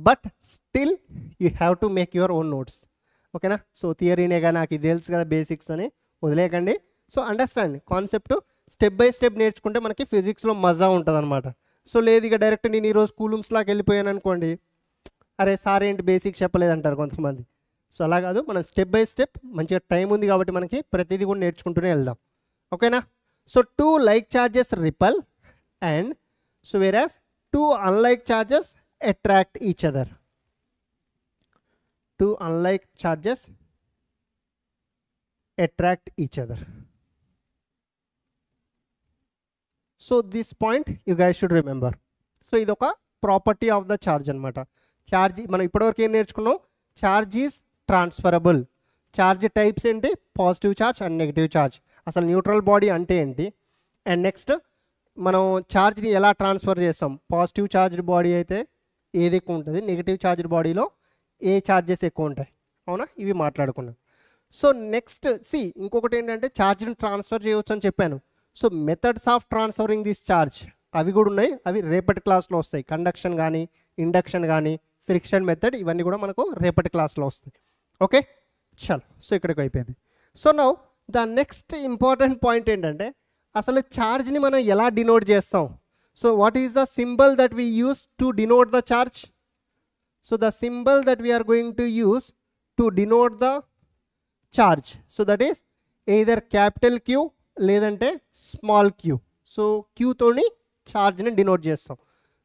But still you have to make your own notes. ఓకేనా? సో థియరీనేగా నాకు ఇది తెలుసు కదా బేసిక్స్ అని వదిలేకండి. So understand concept, step by step నేర్చుకుంటే మనకి ఫిజిక్స్లో మజా ఉంటుంది అనమాట. సో లేదు ఇక డైరెక్ట్ నేను ఈరోజు కూలూమ్స్లాకి వెళ్ళిపోయాను అనుకోండి, అరే సార్ ఏంటి బేసిక్స్ చెప్పలేదంటారు కొంతమంది. సో అలా కాదు, మనం స్టెప్ బై స్టెప్ మంచిగా టైం ఉంది కాబట్టి మనకి ప్రతిదీ కూడా నేర్చుకుంటూనే వెళ్దాం. ఓకేనా? So 2 like charges repel and so whereas 2 unlike charges attract each other. 2 unlike charges attract each other. So this point you guys should remember. So ఇది ఒక ప్రాపర్టీ ఆఫ్ ద ఛార్జ్ అనమాట. ఛార్జ్ మనం ఇప్పటివరకు ఏం నేర్చుకున్నాం? Charge is transferable. Charge types ఏంటి, positive charge and negative charge, అసలు neutral body అంటే ఏంటి, అండ్ నెక్స్ట్ మనం ఛార్జ్ని ఎలా ట్రాన్స్ఫర్ చేస్తాం, పాజిటివ్ ఛార్జ్డ్ బాడీ అయితే ఏది ఎక్కువ ఉంటుంది, నెగిటివ్ ఛార్జ్డ్ బాడీలో ఏ ఛార్జెస్ ఎక్కువ ఉంటాయి, అవునా, ఇవి మాట్లాడుకున్నాం. సో నెక్స్ట్ ఇంకొకటి ఏంటంటే ఛార్జ్ని ట్రాన్స్ఫర్ చేయవచ్చు అని చెప్పాను. So methods of transferring this charge అవి కూడా ఉన్నాయి, అవి రేపటి క్లాస్లో వస్తాయి. కండక్షన్ కానీ, ఇండక్షన్ కానీ, ఫ్రిక్షన్ మెథడ్, ఇవన్నీ కూడా మనకు రేపటి క్లాస్లో వస్తాయి. ఓకే చలో, సో ఇక్కడికి అయిపోయింది. So now the next important point ఏంటంటే అసలు ఛార్జ్ని మనం ఎలా డినోట్ చేస్తాం. So what is the symbol that we use to denote the charge. So the symbol that we are going to use to denote the charge, so that is either capital Q లేదంటే small Q. So క్యూతోని ఛార్జ్ని denote చేస్తాం.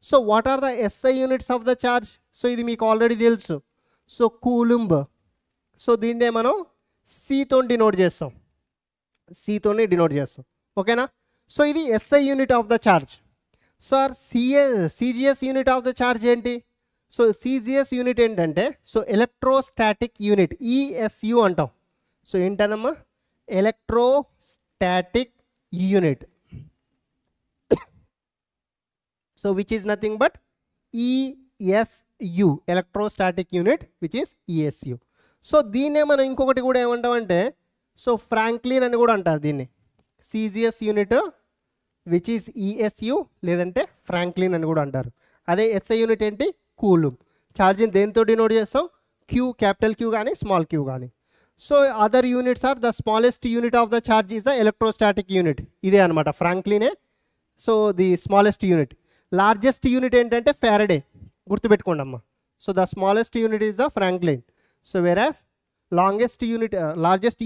So what are the SI units of the charge. So ఇది మీకు already తెలుసు. So coulomb. So దీన్నే మనం సితో denote చేస్తాం, సితోనే డినోట్ చేస్తాం. ఓకేనా. సో ఇది SI unit of the charge. Sir CGS unit of the charge ఏంటి. సో సిజిఎస్ యూనిట్ ఏంటంటే సో ఎలక్ట్రోస్టాటిక్ యూనిట్, ఈఎస్యు అంటాం. సో ఏంటదమ్మా, electrostatic unit. So which is nothing but ESU, electrostatic unit which is ESU. So దీన్నే మనం ఇంకొకటి కూడా ఏమంటామంటే so Franklin అని కూడా అంటారు దీన్ని. CGS unit which is ESU లేదంటే ఫ్రాంక్లిన్ అని కూడా అంటారు. అదే ఎస్ఐ యూనిట్ ఏంటి, కూలుంబ్. ఛార్జింగ్ దేంతో డినోట్ చేస్తాం, క్యూ, క్యాపిటల్ క్యూ కానీ స్మాల్ క్యూ కానీ. So other units are the smallest unit of the charge is the electrostatic unit. ఇదే అనమాట ఫ్రాంక్లినే. So the smallest unit. Largest unit ఏంటంటే ఫారడే, గుర్తుపెట్టుకోండి అమ్మా. So the smallest unit is the Franklin. So whereas largest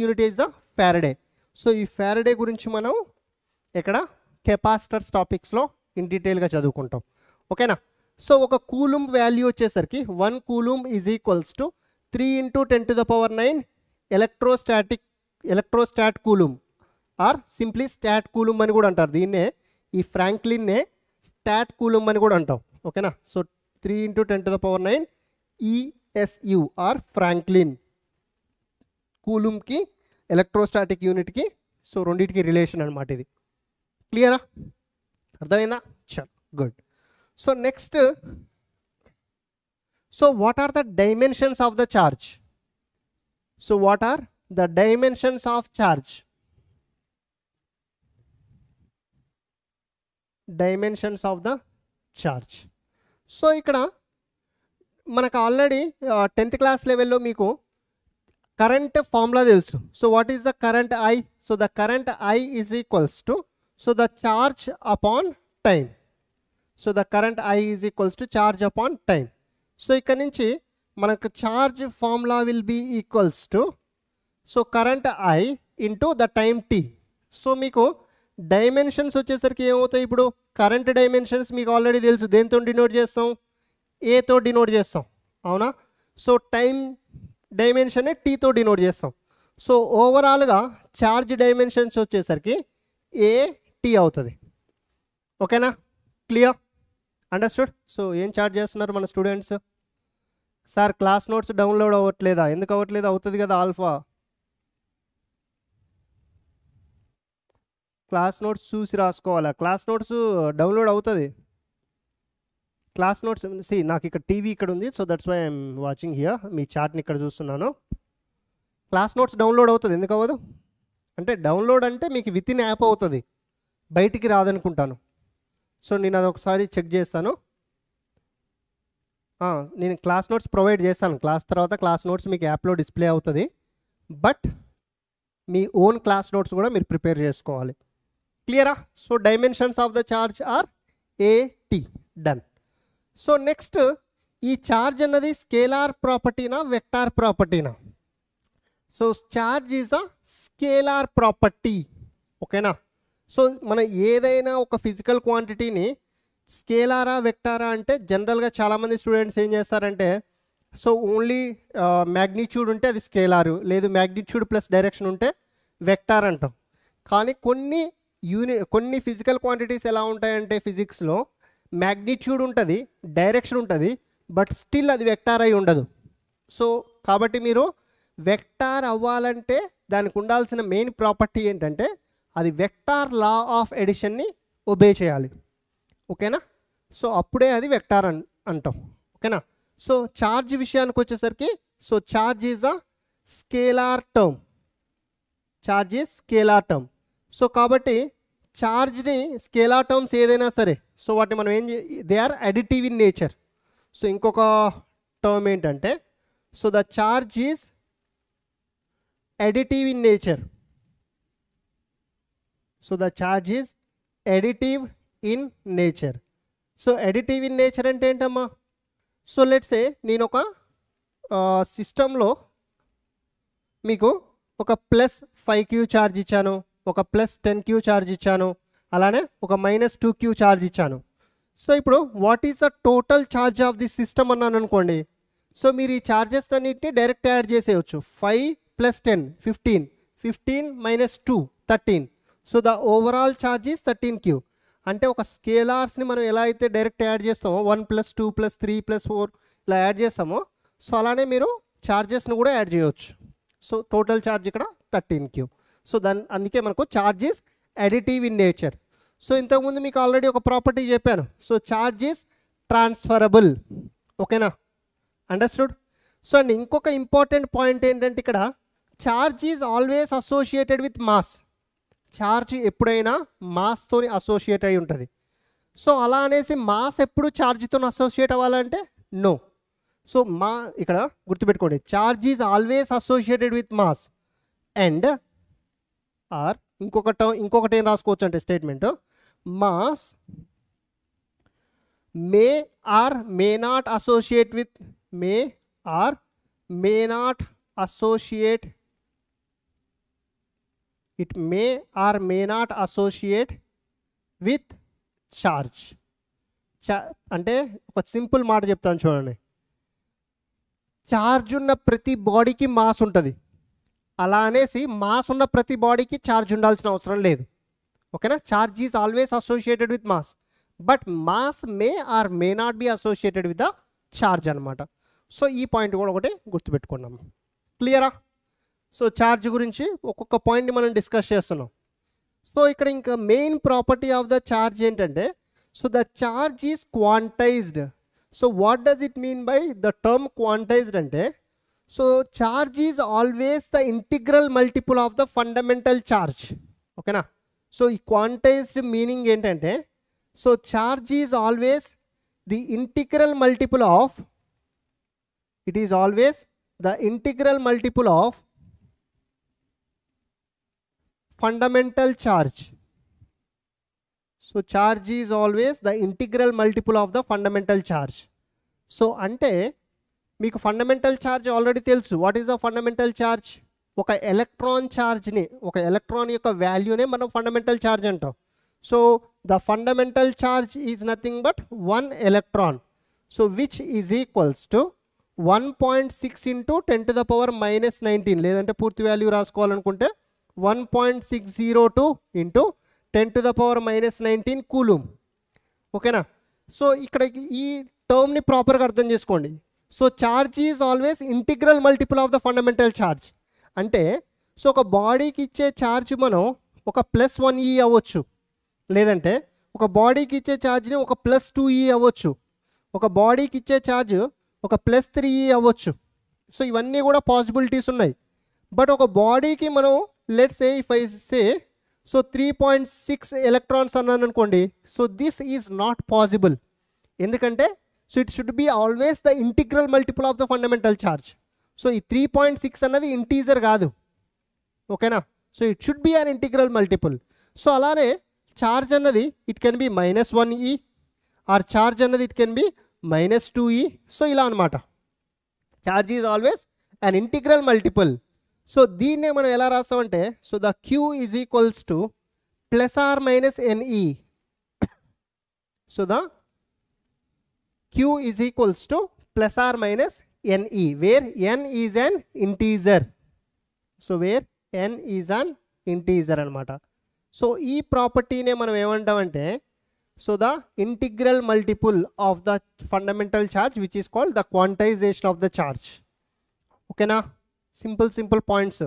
unit is the Faraday. So ఈ Faraday గురించి మనం ఇక్కడ కెపాసిటర్స్ టాపిక్స్లో ఇన్ డీటెయిల్గా చదువుకుంటాం. ఓకేనా. సో ఒక కూలుంబ్ వాల్యూ వచ్చేసరికి 1 coulomb is equals to 3 × 10⁹ electrostat coulomb or simply stat coulomb అని కూడా అంటారు. దీన్నే ఈ ఫ్రాంక్లిన్నే స్టాట్ కూలుంబ్ అని కూడా అంటాం. ఓకేనా. So 3 × 10⁹ ESU or Franklin. కూలుంబ్కి ఎలక్ట్రోస్టాటిక్ యూనిట్కి సో రెండింటికి రిలేషన్ అనమాట ఇది. క్లియరా, అర్థమైందా. చల్ good. So next, so what are the dimensions of the charge. So what are the dimensions of charge. Dimensions of the charge. So ఇక్కడ మనకు ఆల్రెడీ 10th క్లాస్ లెవెల్లో మీకు కరెంట్ ఫార్ములా తెలుసు. So what is the current I. So the current I is equals to so the charge upon time. So the current I is equals to charge upon time. So ఇక్కడ నుంచి మనకు charge formula will be equals to so current I into the time T. So మీకు dimensions వచ్చేసరికి ఏమవుతాయి, ఇప్పుడు current dimensions మీకు already తెలుసు, దేంతో డినోట్ చేస్తాం, ఏతో డినోట్ చేస్తాం, అవునా. సో టైం డైమెన్షనే టీతో డినోట్ చేస్తాం. సో ఓవరాల్గా ఛార్జ్ డైమెన్షన్స్ వచ్చేసరికి ఏ టీ అవుతుంది. ఓకేనా, క్లియర్, అండర్స్టూడ్. సో ఏం చార్జ్ చేస్తున్నారు మన students. Sir class notes download అవ్వట్లేదా, ఎందుకు అవ్వట్లేదు, అవుతుంది కదా ఆల్ఫా. క్లాస్ నోట్స్ చూసి రాసుకోవాలా, క్లాస్ నోట్స్ డౌన్లోడ్ అవుతుంది. క్లాస్ నోట్స్ నాకు ఇక్కడ టీవీ ఇక్కడ ఉంది, so that's why I'm watching here. మీ చార్ట్ని ఇక్కడ చూస్తున్నాను. క్లాస్ నోట్స్ డౌన్లోడ్ అవుతుంది, ఎందుకు అవ్వదు అంటే డౌన్లోడ్ అంటే మీకు విత్ ఇన్ యాప్ అవుతుంది, బయటికి రాదనుకుంటాను. సో నేను అది ఒకసారి చెక్ చేస్తాను. నేను క్లాస్ నోట్స్ ప్రొవైడ్ చేస్తాను, క్లాస్ తర్వాత క్లాస్ నోట్స్ మీకు యాప్లో డిస్ప్లే అవుతుంది. బట్ మీ ఓన్ క్లాస్ నోట్స్ కూడా మీరు ప్రిపేర్ చేసుకోవాలి. క్లియరా. So dimensions of the charge are A T, done. So next, ఈ ఛార్జ్ అన్నది స్కేలార్ ప్రాపర్టీనా వెక్టార్ ప్రాపర్టీనా. So charge is a scalar property. ఓకేనా. సో మనం ఏదైనా ఒక ఫిజికల్ క్వాంటిటీని స్కేలారా వెక్టారా అంటే జనరల్గా చాలామంది స్టూడెంట్స్ ఏం చేస్తారంటే సో ఓన్లీ మ్యాగ్నిట్యూడ్ ఉంటే అది స్కేలారు, లేదు మ్యాగ్నిట్యూడ్ ప్లస్ డైరెక్షన్ ఉంటే వెక్టార్ అంటాం. కానీ కొన్ని ఫిజికల్ క్వాంటిటీస్ ఎలా ఉంటాయంటే ఫిజిక్స్లో మ్యాగ్నిట్యూడ్ ఉంటుంది, డైరెక్షన్ ఉంటుంది, బట్ స్టిల్ అది వెక్టార్ అయి ఉండదు. సో కాబట్టి మీరు వెక్టార్ అవ్వాలంటే దానికి ఉండాల్సిన మెయిన్ ప్రాపర్టీ ఏంటంటే అది వెక్టార్ లా ఆఫ్ ఎడిషన్ని ఒబే చేయాలి. ఓకేనా? సో అప్పుడే అది వెక్టార్ అంటాం. ఓకేనా? సో ఛార్జ్ విషయానికి వచ్చేసరికి so charge is a scalar term. Charge is scalar term. So కాబట్టి ఛార్జ్ని స్కేలార్ టర్మ్స్ ఏదైనా సరే సో వాటిని మనం they are additive in nature. So ఇంకొక టర్మ్ ఏంటంటే so the charge is additive in nature. So the charge is additive in nature. So additive in nature అంటే ఏంటమ్మా? సో లెట్స్ సే నేను ఒక సిస్టంలో మీకు ఒక +5Q ఛార్జ్ ఇచ్చాను, ఒక +10Q ఛార్జ్ ఇచ్చాను, అలానే ఒక -2Q ఛార్జ్ ఇచ్చాను. సో ఇప్పుడు what is the total charge of this system అన్నాను అనుకోండి. సో మీరు ఈ ఛార్జెస్ అన్నిటిని డైరెక్ట్ యాడ్ చేసేయచ్చు. 5 + 10 15, 15 - 2 13. So the overall charge is 13Q. అంటే ఒక స్కేలార్స్ని మనం ఎలా అయితే డైరెక్ట్ యాడ్ చేస్తామో 1 + 2 + 3 + 4 ఇలా యాడ్ చేస్తామో సో అలానే మీరు ఛార్జెస్ని కూడా యాడ్ చేయవచ్చు. సో టోటల్ ఛార్జ్ ఇక్కడ 13Q. సో అందుకే మనకు charge is additive in nature. So ఇంతకుముందు మీకు ఆల్రెడీ ఒక ప్రాపర్టీ చెప్పాను. So charge is transferable. ఓకేనా? అండర్స్టూడ్? సో అండ్ ఇంకొక ఇంపార్టెంట్ పాయింట్ ఏంటంటే ఇక్కడ charge is always associated with mass. Charge ఎప్పుడైనా మాస్తో అసోసియేట్ అయి ఉంటుంది. సో అలా అనేసి మాస్ ఎప్పుడు ఛార్జ్తో అసోసియేట్ అవ్వాలంటే నో. సో ఇక్కడ గుర్తుపెట్టుకోండి, charge is always associated with mass and or ఇంకొకటి ఏం రాసుకోవచ్చు అంటే statement mass may or may not associate with may not associate, it may or may not associate with charge. అంటే ఒక సింపుల్ మాట చెప్తాను చూడండి. ఛార్జ్ ఉన్న ప్రతి బాడీకి మాస్ ఉంటుంది. అలా అనేసి మాస్ ఉన్న ప్రతి బాడీకి ఛార్జ్ ఉండాల్సిన అవసరం లేదు. ఓకేనా? Charge is always associated with mass, but mass may or may not be associated with the charge అనమాట. సో ఈ పాయింట్ కూడా ఒకటి గుర్తుపెట్టుకున్నాము. క్లియరా? సో ఛార్జ్ గురించి ఒక్కొక్క పాయింట్ని మనం డిస్కస్ చేస్తున్నాం. సో ఇక్కడ ఇంకా main property of the charge ఏంటంటే so the charge is quantized. So what does it mean by the term quantized అంటే so charge is always the integral multiple of the fundamental charge. ఓకేనా? So ఈ quantized meaning ఏంటంటే so charge is always the integral multiple of, it is always the integral multiple of fundamental charge. So charge is always the integral multiple of the fundamental charge. So ante meeku fundamental charge already telusu. What is the fundamental charge? Oka electron charge ni, oka electron yokka value ne manam fundamental charge antam. So the fundamental charge is nothing but 1 electron. So which is equals to 1.6 into 10 to the power -19 లేదంటే పూర్తి value రాసుకోవాలనుకుంటే 1.602 into 10 to the power -19 coulomb. ఓకేనా? So ఇక్కడ ఈ టర్మ్ని ప్రాపర్గా అర్థం చేసుకోండి. So charge is always integral multiple of the fundamental charge. అంటే సో ఒక బాడీకి ఇచ్చే ఛార్జ్ మనం ఒక +1e అవ్వచ్చు, లేదంటే ఒక బాడీకి ఇచ్చే ఛార్జ్ని ఒక +2e అవ్వచ్చు, ఒక బాడీకి ఇచ్చే ఛార్జ్ ఒక +3e అవ్వచ్చు. సో ఇవన్నీ కూడా పాసిబిలిటీస్ ఉన్నాయి. బట్ ఒక బాడీకి మనం let's say if I say so 3.6 electrons అన్నాను అనుకోండి. So this is not possible. ఎందుకంటే so it should be always the integral multiple of the fundamental charge. So ఈ 3.6 అన్నది ఇంటీజర్ కాదు. ఓకేనా? So it should be an integral multiple. So అలానే charge అన్నది it can be -1e or charge అన్నది it can be -2e. So ఇలా అనమాట. Charge is always an integral multiple. So దీన్నే మనం ఎలా రాస్తామంటే so the Q is equals to +or-NE. So the Q is equals to +or-NE where n is an integer. So where n is an integer అనమాట. So ఈ ప్రాపర్టీనే మనం ఏమంటామంటే so the integral multiple of the fundamental charge which is called the quantization of the charge. Okay na? Simple points.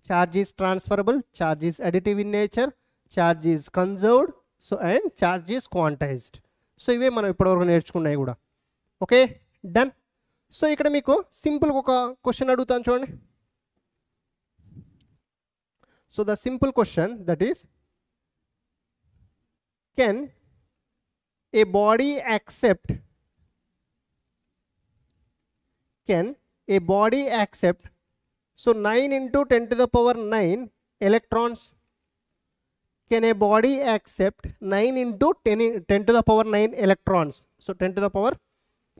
Charge is transferable, charge is additive in nature, charge is conserved, so and charge is quantized. So ఇవే మనం ఇప్పటివరకు నేర్చుకున్నాయి కూడా. Okay, done. So ఇక్కడ మీకు సింపుల్గా ఒక question అడుగుతాను చూడండి. So the simple question that is, can a body accept so 9 into 10 to the power 9 electrons. Can a body accept 9 into 10 to the power 9 electrons? So 10 to the power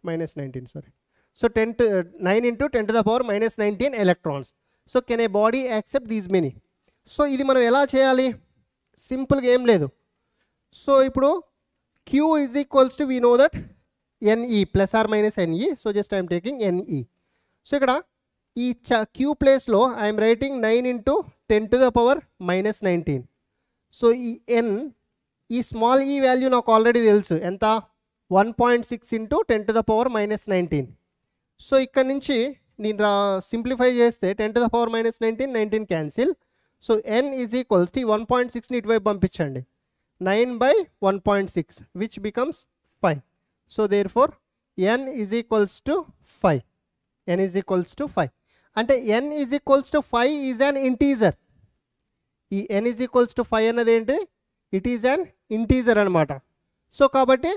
minus 19, sorry. So 9 into 10 to the power minus 19 electrons. So can a body accept these many? So ఇది మనం ఎలా చేయాలి? సింపుల్గా ఏం లేదు. So ఇప్పుడు Q is equals to, we know that NE plus or minus NE. So just I am taking NE. So ఇక్కడ ఈ Q place లో I am writing 9 into 10 to the power minus 19. So ఈ N, ఈ small ఈ value నాకు already తెలుసు ఎంత, 1.6 into 10 to the power minus 19. So ఇక్కడ నుంచి నేను సింప్లిఫై చేస్తే 10 to the power minus 19 cancel. So N is equals to 1.6ని ఇటువైపు పంపించండి, 9 by 1.6 which becomes 5. So therefore n is equals to 5. n is equals to 5. అంటే n is equals to 5 is an integer. ఈ n is equals to 5 అన్నది ఏంటి, it is an integer అనమాట. So కాబట్టి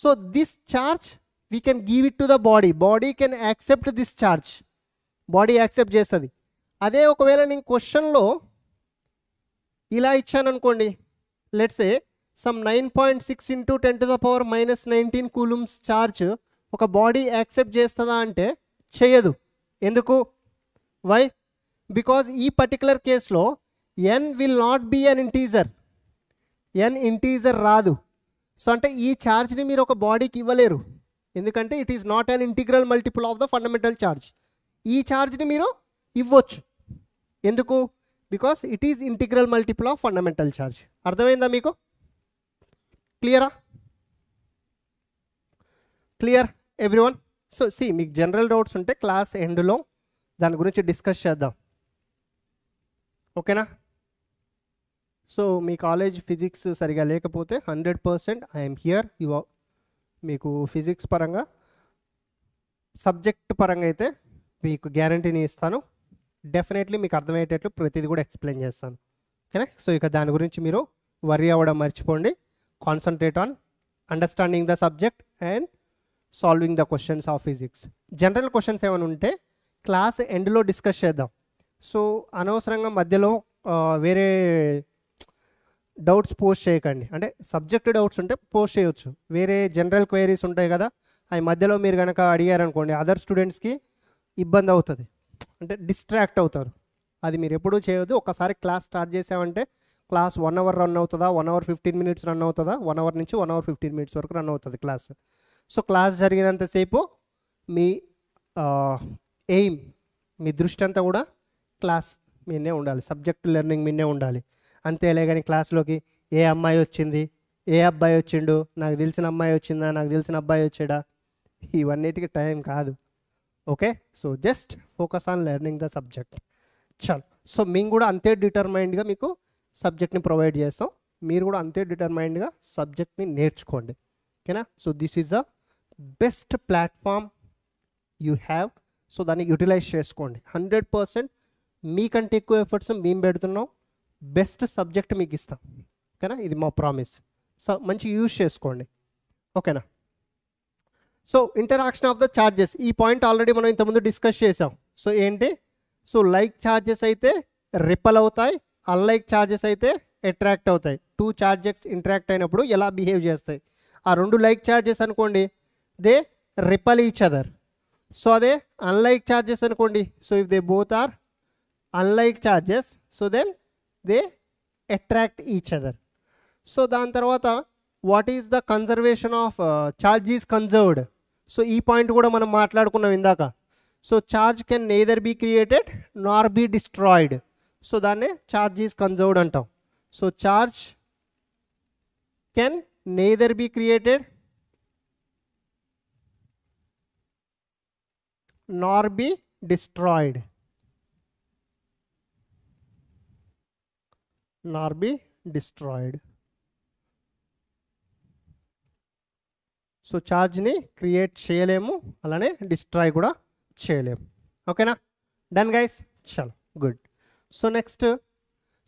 so this charge we can give it to the body can accept this charge, body accept చేస్తుంది. అదే ఒకవేళ నేను క్వశ్చన్లో ఇలా ఇచ్చాను అనుకోండి, let's say some 9.6 into 10 to the power minus 19 coulombs charge ఒక బాడీ యాక్సెప్ట్ చేస్తుందా అంటే చేయదు. ఎందుకు? వై? బికాజ్ ఈ పర్టికులర్ కేసులో n will not be an integer, n integer రాదు. సో అంటే ఈ ఛార్జ్ని మీరు ఒక బాడీకి ఇవ్వలేరు, ఎందుకంటే it is not an integral multiple of the fundamental charge. ఈ ఛార్జ్ని మీరు ఇవ్వచ్చు, ఎందుకు? Because it is integral multiple of fundamental charge. అర్థమైందా మీకు? క్లియరా? Clear everyone? సో సి, మీకు జనరల్ డౌట్స్ ఉంటే క్లాస్ ఎండ్లో దాని గురించి డిస్కస్ చేద్దాం, ఓకేనా? సో మీ కాలేజ్ ఫిజిక్స్ సరిగా లేకపోతే 100% ఐఎమ్ హియర్. మీకు ఫిజిక్స్ పరంగా, సబ్జెక్ట్ పరంగా అయితే మీకు గ్యారంటీని ఇస్తాను. డెఫినెట్లీ మీకు అర్థమయ్యేటట్లు ప్రతిదీ కూడా ఎక్స్ప్లెయిన్ చేస్తాను, ఓకేనా? సో ఇక దాని గురించి మీరు వర్రీ అవ్వడం మర్చిపోండి. Concentrate on understanding the subject and solving the questions of physics. General questions ఏమైనా ఉంటే క్లాస్ ఎండ్లో డిస్కస్ చేద్దాం. సో అనవసరంగా మధ్యలో వేరే డౌట్స్ పోస్ట్ చేయకండి. అంటే సబ్జెక్ట్ డౌట్స్ ఉంటే పోస్ట్ చేయొచ్చు, వేరే జనరల్ క్వైరీస్ ఉంటాయి కదా, అవి మధ్యలో మీరు కనుక అడిగారనుకోండి అదర్ స్టూడెంట్స్కి ఇబ్బంది అవుతుంది, అంటే డిస్ట్రాక్ట్ అవుతారు. అది మీరు ఎప్పుడూ చేయవద్దు. ఒకసారి క్లాస్ స్టార్ట్ చేసామంటే క్లాస్ 1 hour రన్ అవుతుందా, 1 hour 15 minutes రన్ అవుతుందా, 1 hour నుంచి 1 hour 15 minutes వరకు రన్ అవుతుంది క్లాస్. సో క్లాస్ జరిగినంతసేపు మీ ఎయిమ్, మీ దృష్టి అంతా కూడా క్లాస్ మీదే ఉండాలి, సబ్జెక్ట్ లెర్నింగ్ మీదే ఉండాలి. అంతేలే కానీ క్లాస్లోకి ఏ అమ్మాయి వచ్చింది, ఏ అబ్బాయి వచ్చిండు, నాకు తెలిసిన అమ్మాయి వచ్చిందా, నాకు తెలిసిన అబ్బాయి వచ్చాడా, ఇవన్నిటికీ టైం కాదు, okay? So just focus on learning the subject, చాలు. సో మేము కూడా అంతే డిటర్మైన్డ్గా మీకు సబ్జెక్ట్ని ప్రొవైడ్ చేస్తాం, మీరు కూడా అంతే డిటర్మైన్డ్గా సబ్జెక్ట్ని నేర్చుకోండి, ఓకేనా? So this is the best platform you have. So దాన్ని యూటిలైజ్ చేసుకోండి. 100% మీకంటే ఎక్కువ ఎఫర్ట్స్ మేము పెడుతున్నాం, బెస్ట్ సబ్జెక్ట్ మీకు ఇస్తాం, ఓకేనా? ఇది మా ప్రామిస్. సో మంచి యూజ్ చేసుకోండి, ఓకేనా? So interaction of the charges, ఈ పాయింట్ ఆల్రెడీ మనం ఇంతకుముందు డిస్కస్ చేసాం. సో ఏంటి? సో లైక్ ఛార్జెస్ అయితే రిపల్ అవుతాయి, అన్లైక్ ఛార్జెస్ అయితే అట్రాక్ట్ అవుతాయి. 2 ఛార్జెస్ ఇంటరాక్ట్ అయినప్పుడు ఎలా బిహేవ్ చేస్తాయి? ఆ 2 లైక్ ఛార్జెస్ అనుకోండి, they repel each other. So అదే అన్లైక్ ఛార్జెస్ అనుకోండి, so if they both are unlike charges, so then they attract each other. So దాని తర్వాత what is the conservation of charge is conserved. So ఈ point కూడా మనం మాట్లాడుకున్నాం ఇందాక. So charge can neither be created nor be destroyed. So దాన్నే charge is conserved అంటాం. So charge can neither be created nor be destroyed. Nar be destroyed. So ఛార్జ్ని create చేయలేము, అలానే destroy కూడా చేయలేము. ఓకేనా? డన్ గైస్, చలో good. So next,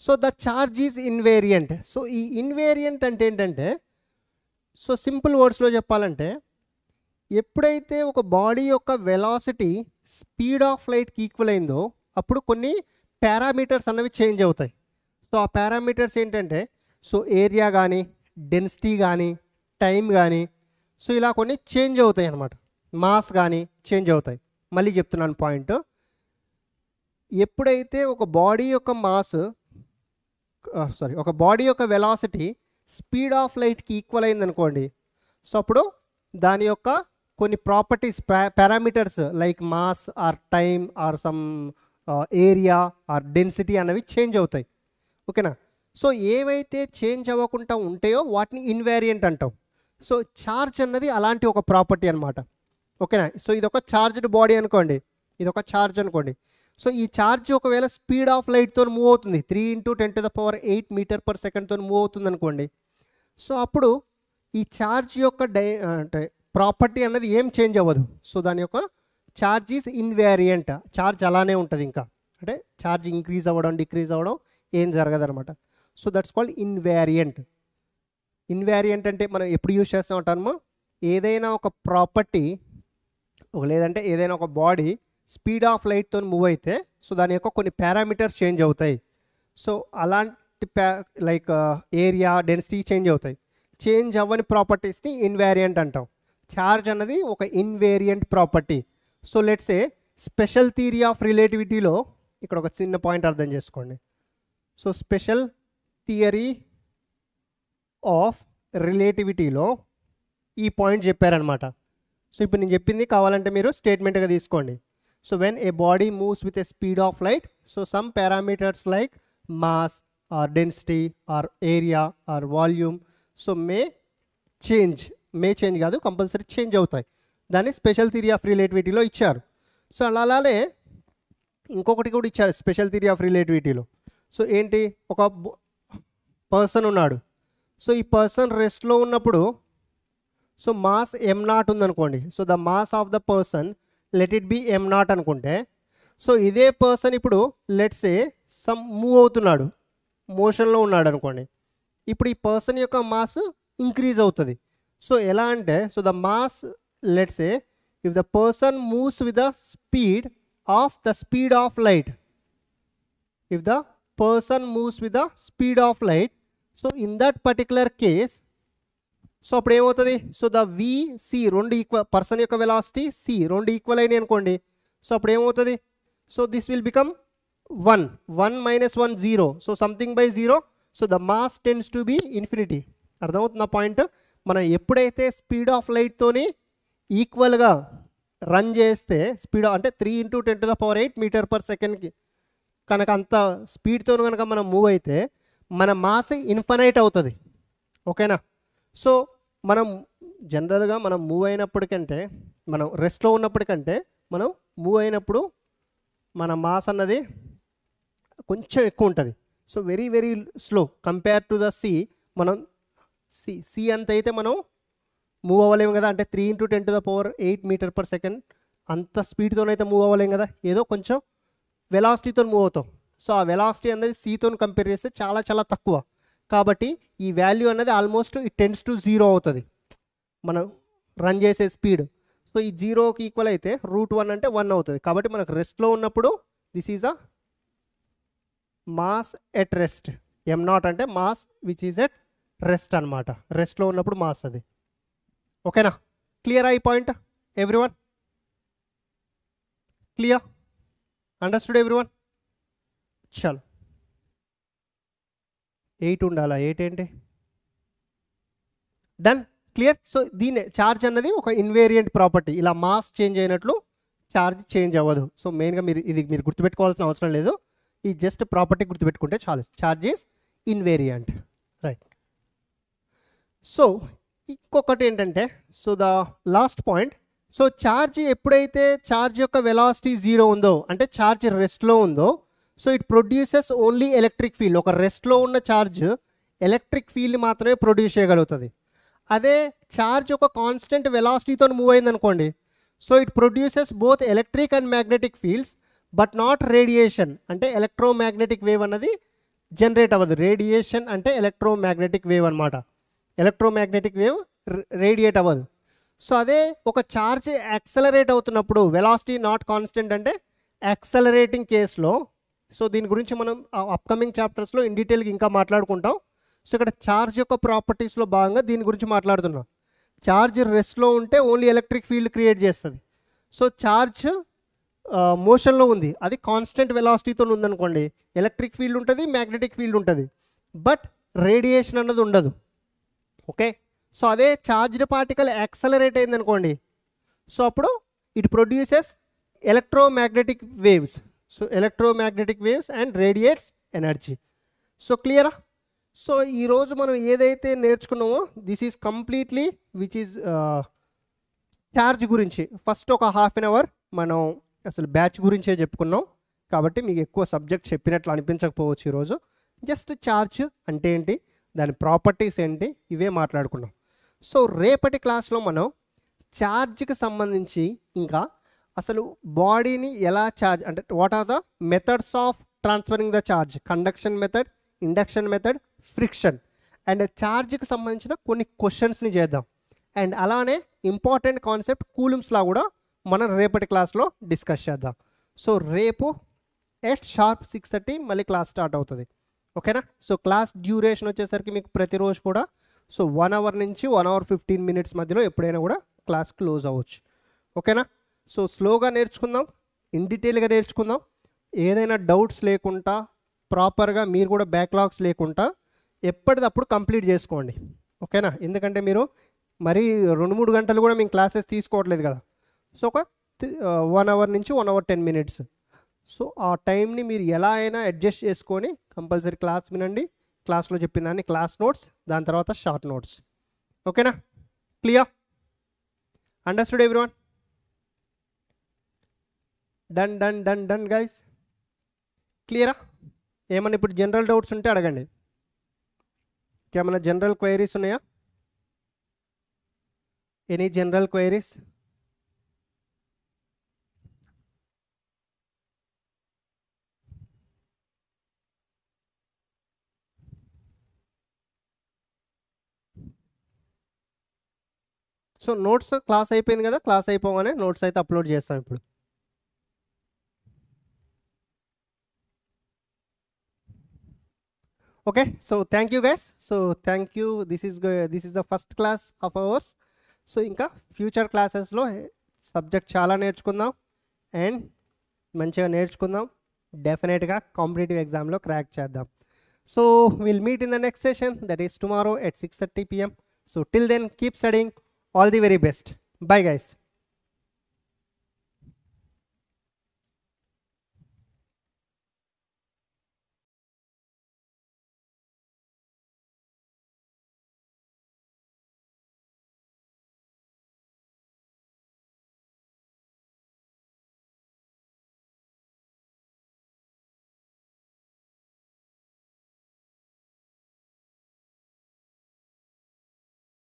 so the charge is invariant. So ఈ invariant అంటే ఏంటంటే, సో సింపుల్ వర్డ్స్లో చెప్పాలంటే, ఎప్పుడైతే ఒక బాడీ యొక్క వెలాసిటీ స్పీడ్ ఆఫ్ లైట్కి ఈక్వల్ అయిందో అప్పుడు కొన్ని పారామీటర్స్ అనేవి చేంజ్ అవుతాయి. సో ఆ పారామీటర్స్ ఏంటంటే, సో ఏరియా కానీ, డెన్సిటీ కానీ, టైం కానీ, సో ఇలా కొన్ని చేంజ్ అవుతాయి అన్నమాట. మాస్ కానీ చేంజ్ అవుతాయి. మళ్ళీ చెప్తున్నాను పాయింట్. ఎప్పుడైతే ఒక బాడీ యొక్క మాస్ ఒక బాడీ యొక్క వెలాసిటీ స్పీడ్ ఆఫ్ లైట్కి ఈక్వల్ అయిందనుకోండి, సో అప్పుడు దాని యొక్క కొన్ని properties, parameters like mass or time or some area or density అనేవి చేంజ్ అవుతాయి. ఓకేనా? సో ఏవైతే చేంజ్ అవ్వకుండా ఉంటాయో వాటిని ఇన్వేరియంట్ అంటాం. సో ఛార్జ్ అన్నది అలాంటి ఒక ప్రాపర్టీ అనమాట. ఓకేనా? సో ఇదొక ఛార్జ్డ్ బాడీ అనుకోండి, ఇదొక ఛార్జ్ అనుకోండి. సో ఈ ఛార్జ్ ఒకవేళ స్పీడ్ ఆఫ్ లైట్తో మూవ్ అవుతుంది, 3 × 10⁸ మీటర్ పర్ సెకండ్తో మూవ్ అవుతుంది అనుకోండి. సో అప్పుడు ఈ ఛార్జ్ యొక్క అంటే ప్రాపర్టీ అన్నది ఏం చేంజ్ అవ్వదు. సో దాని యొక్క ఛార్జ్ ఈజ్ ఇన్వేరియంట్. ఛార్జ్ అలానే ఉంటుంది, ఇంకా అంటే ఛార్జ్ ఇంక్రీజ్ అవ్వడం డిక్రీజ్ అవ్వడం ఏం జరగదు అనమాట. So that's called invariant. Invariant అంటే మనం ఎప్పుడు యూజ్ చేస్తూ ఉంటామో, ఏదైనా ఒక ప్రాపర్టీ లేదంటే ఏదైనా ఒక బాడీ స్పీడ్ ఆఫ్ లైట్తో మూవ్ అయితే సో దాని యొక్క కొన్ని పారామీటర్స్ చేంజ్ అవుతాయి. సో అలాంటి లైక్ ఏరియా, డెన్సిటీ చేంజ్ అవుతాయి. చేంజ్ అవ్వని ప్రాపర్టీస్ని ఇన్వేరియంట్ అంటాం. ఛార్జ్ అన్నది ఒక invariant property. So let's a special theory of రిలేటివిటీలో ఇక్కడ ఒక చిన్న పాయింట్ అర్థం చేసుకోండి. సో స్పెషల్ థియరీ ఆఫ్ రిలేటివిటీలో ఈ పాయింట్ చెప్పారనమాట. సో ఇప్పుడు నేను చెప్పింది కావాలంటే మీరు స్టేట్మెంట్గా తీసుకోండి. So when a body moves with a speed of light, so some parameters like mass or density or area or volume so may change కాదు, కంపల్సరీ చేంజ్ అవుతాయి. దాన్ని స్పెషల్ థియరీ ఆఫ్ రిలేటివిటీలో ఇచ్చారు. సో అలానే ఇంకొకటి కూడా ఇచ్చారు స్పెషల్ థియరీ ఆఫ్ రిలేటివిటీలో. సో ఏంటి, ఒక పర్సన్ ఉన్నాడు. సో ఈ పర్సన్ రెస్ట్లో ఉన్నప్పుడు సో మాస్ m0 ఉందనుకోండి. So the mass of the person let it be m0 అనుకుంటే, సో ఇదే పర్సన్ ఇప్పుడు లెట్స్ ఏ సమ్ మూవ్ అవుతున్నాడు, మోషన్లో ఉన్నాడు అనుకోండి. ఇప్పుడు ఈ పర్సన్ యొక్క మాస్ ఇంక్రీజ్ అవుతుంది. సో ఎలా అంటే, so the mass let's A if the person moves with the speed of light, if the person moves with the speed of light, so in that particular case, so అప్పుడు ఏమవుతుంది, so the VC రెండు equal, person యొక్క velocity C రెండు equal అయినాయి అనుకోండి. So అప్పుడు ఏమవుతుంది, so this will become 1 - 1 0, so something by 0, so the mass tends to be infinity. అర్థమవుతున్న పాయింట్? మనం ఎప్పుడైతే స్పీడ్ ఆఫ్ లైట్తోని ఈక్వల్గా రన్ చేస్తే, స్పీడ్ అంటే 3 × 10⁸ మీటర్ పర్ సెకండ్కి కనుక అంత స్పీడ్తో కనుక మనం మూవ్ అయితే మన మాస్ ఇన్ఫినైట్ అవుతుంది. ఓకేనా? సో మనం జనరల్గా మనం మూవ్ అయినప్పటికంటే, మనం రెస్ట్లో ఉన్నప్పటికంటే మనం మూవ్ అయినప్పుడు మన మాస్ అన్నది కొంచెం ఎక్కువ ఉంటుంది. So very very slow compare to the C. మనం C అంత అయితే మనం మూవ్ అవ్వలేము కదా, అంటే 3 × 10⁸ మీటర్ పర్ సెకండ్ అంత స్పీడ్తోనైతే మూవ్ అవ్వలేము కదా, ఏదో కొంచెం వెలాసిటీతో మూవ్ అవుతాం. సో ఆ వెలాసిటీ అనేది Cతో కంపేర్ చేస్తే చాలా చాలా తక్కువ. కాబట్టి ఈ వాల్యూ అనేది ఆల్మోస్ట్ ఇట్ టెన్స్ టు 0 అవుతుంది మనం రన్ చేసే స్పీడ్. సో ఈ 0కి ఈక్వల్ అయితే √1 అంటే 1 అవుతుంది. కాబట్టి మనకు రెస్ట్లో ఉన్నప్పుడు this is a mass at rest. m0 అంటే mass which is at rest అనమాట. రెస్ట్లో ఉన్నప్పుడు మాస్ అది. ఓకేనా? క్లియర్ అయ్యి point everyone? Clear? Understood everyone? చలో 8 ఉండాలా, 8 ఏంటి? Done, clear. సో దీని ఛార్జ్ అన్నది ఒక ఇన్వేరియంట్ ప్రాపర్టీ. ఇలా మాస్ చేంజ్ అయినట్లు ఛార్జ్ చేంజ్ అవ్వదు. సో మెయిన్గా మీరు గుర్తుపెట్టుకోవాల్సిన అవసరం లేదు, ఈ జస్ట్ ప్రాపర్టీ గుర్తుపెట్టుకుంటే చాలు. Charge is invariant, right. So ఇంకొకటి ఏంటంటే, so the last point, so charge ఎప్పుడైతే ఛార్జ్ యొక్క వెలాసిటీ 0 ఉందో, అంటే ఛార్జ్ రెస్ట్లో ఉందో, so it produces only electric field. ఒక రెస్ట్లో ఉన్న ఛార్జ్ ఎలక్ట్రిక్ ఫీల్డ్ మాత్రమే ప్రొడ్యూస్ చేయగలుగుతుంది. అదే ఛార్జ్ ఒక కాన్స్టెంట్ వెలాసిటీతో మూవ్ అయింది అనుకోండి, so it produces both electric and magnetic fields but not radiation. అంటే ఎలక్ట్రోమ్యాగ్నెటిక్ వేవ్ అన్నది జనరేట్ అవ్వదు. రేడియేషన్ అంటే ఎలక్ట్రోమ్యాగ్నెటిక్ వేవ్ అనమాట. ఎలక్ట్రోమ్యాగ్నెటిక్ వేవ్ రేడియేట్ అవ్వదు. సో అదే ఒక ఛార్జ్ యాక్సలరేట్ అవుతున్నప్పుడు, వెలాసిటీ నాట్ కాన్స్టెంట్ అంటే యాక్సలరేటింగ్ కేసులో, సో దీని గురించి మనం అప్కమింగ్ చాప్టర్స్లో ఇన్ డీటెయిల్గా ఇంకా మాట్లాడుకుంటాం. సో ఇక్కడ ఛార్జ్ యొక్క ప్రాపర్టీస్లో భాగంగా దీని గురించి మాట్లాడుతున్నాం. ఛార్జ్ రెస్ట్లో ఉంటే ఓన్లీ ఎలక్ట్రిక్ ఫీల్డ్ క్రియేట్ చేస్తుంది. సో ఛార్జ్ మోషన్లో ఉంది, అది కాన్స్టెంట్ వెలాసిటీతో ఉందనుకోండి, ఎలక్ట్రిక్ ఫీల్డ్ ఉంటుంది, మ్యాగ్నెటిక్ ఫీల్డ్ ఉంటుంది, బట్ రేడియేషన్ అన్నది ఉండదు. ఓకే, సో అదే ఛార్జ్డ్ పార్టికల్ యాక్సలరేట్ అయింది అనుకోండి, సో అప్పుడు it produces electromagnetic waves. So electromagnetic waves and radiates energy. So క్లియరా? సో ఈరోజు మనం ఏదైతే నేర్చుకున్నామో this is completely which is charge గురించి. ఫస్ట్ ఒక హాఫ్ అన్ అవర్ మనం అసలు బ్యాచ్ గురించే చెప్పుకున్నాం, కాబట్టి మీకు ఎక్కువ సబ్జెక్ట్ చెప్పినట్లు అనిపించకపోవచ్చు. ఈరోజు జస్ట్ ఛార్జ్ అంటే ఏంటి, దాని ప్రాపర్టీస్ ఏంటి, ఇవే మాట్లాడుకున్నాం. సో రేపటి క్లాస్లో మనం ఛార్జ్కి సంబంధించి ఇంకా అసలు బాడీని ఎలా ఛార్జ్ అంటే what are the methods of transferring the charge, conduction method, induction method, friction, and ఛార్జ్కి సంబంధించిన కొన్ని క్వశ్చన్స్ని చేద్దాం. అండ్ అలానే ఇంపార్టెంట్ కాన్సెప్ట్ కూలుమ్స్ లా కూడా మనం రేపటి క్లాస్లో డిస్కస్ చేద్దాం. సో రేపు ఎట్ షార్ప్ 6:30 మళ్ళీ క్లాస్ స్టార్ట్ అవుతుంది. ఓకేనా? సో క్లాస్ డ్యూరేషన్ వచ్చేసరికి మీకు ప్రతిరోజు కూడా సో 1 అవర్ నుంచి 1 అవర్ 15 మినిట్స్ మధ్యలో ఎప్పుడైనా కూడా క్లాస్ క్లోజ్ అవ్వచ్చు. ఓకేనా? సో స్లోగా నేర్చుకుందాం, ఇన్ డీటెయిల్గా నేర్చుకుందాం. ఏదైనా డౌట్స్ లేకుండా ప్రాపర్గా మీరు కూడా బ్యాక్లాగ్స్ లేకుండా ఎప్పటిదప్పుడు కంప్లీట్ చేసుకోండి. ఓకేనా? ఎందుకంటే మీరు మరీ 2-3 గంటలు కూడా మేము క్లాసెస్ తీసుకోవట్లేదు కదా. సో ఒక 1 అవర్ నుంచి 1 అవర్ 10 మినిట్స్. సో ఆ టైంని మీరు ఎలా అయినా అడ్జస్ట్ చేసుకొని కంపల్సరీ క్లాస్ వినండి. క్లాస్లో చెప్పిన దాన్ని క్లాస్ నోట్స్, దాని తర్వాత షార్ట్ నోట్స్. ఓకేనా? Clear? Understood everyone? Done done done done guys. క్లియరా? ఏమన్నా ఇప్పుడు జనరల్ డౌట్స్ ఉంటే అడగండి. ఏమైనా జనరల్ క్వైరీస్ ఉన్నాయా? Any general queries? So notes class అయిపోయింది కదా, క్లాస్ అయిపోగానే నోట్స్ అయితే అప్లోడ్ చేస్తాం ఇప్పుడు. Okay, so thank you guys. So thank you. This is the first class of ours. So ఇంకా ఫ్యూచర్ క్లాసెస్లో సబ్జెక్ట్ చాలా నేర్చుకుందాం అండ్ మంచిగా నేర్చుకుందాం. డెఫినెట్గా కాంపిటేటివ్ ఎగ్జామ్లో క్రాక్ చేద్దాం. So will meet in the next session, that is tomorrow at 6:30 PM. So till then keep studying. All the very best. Bye guys.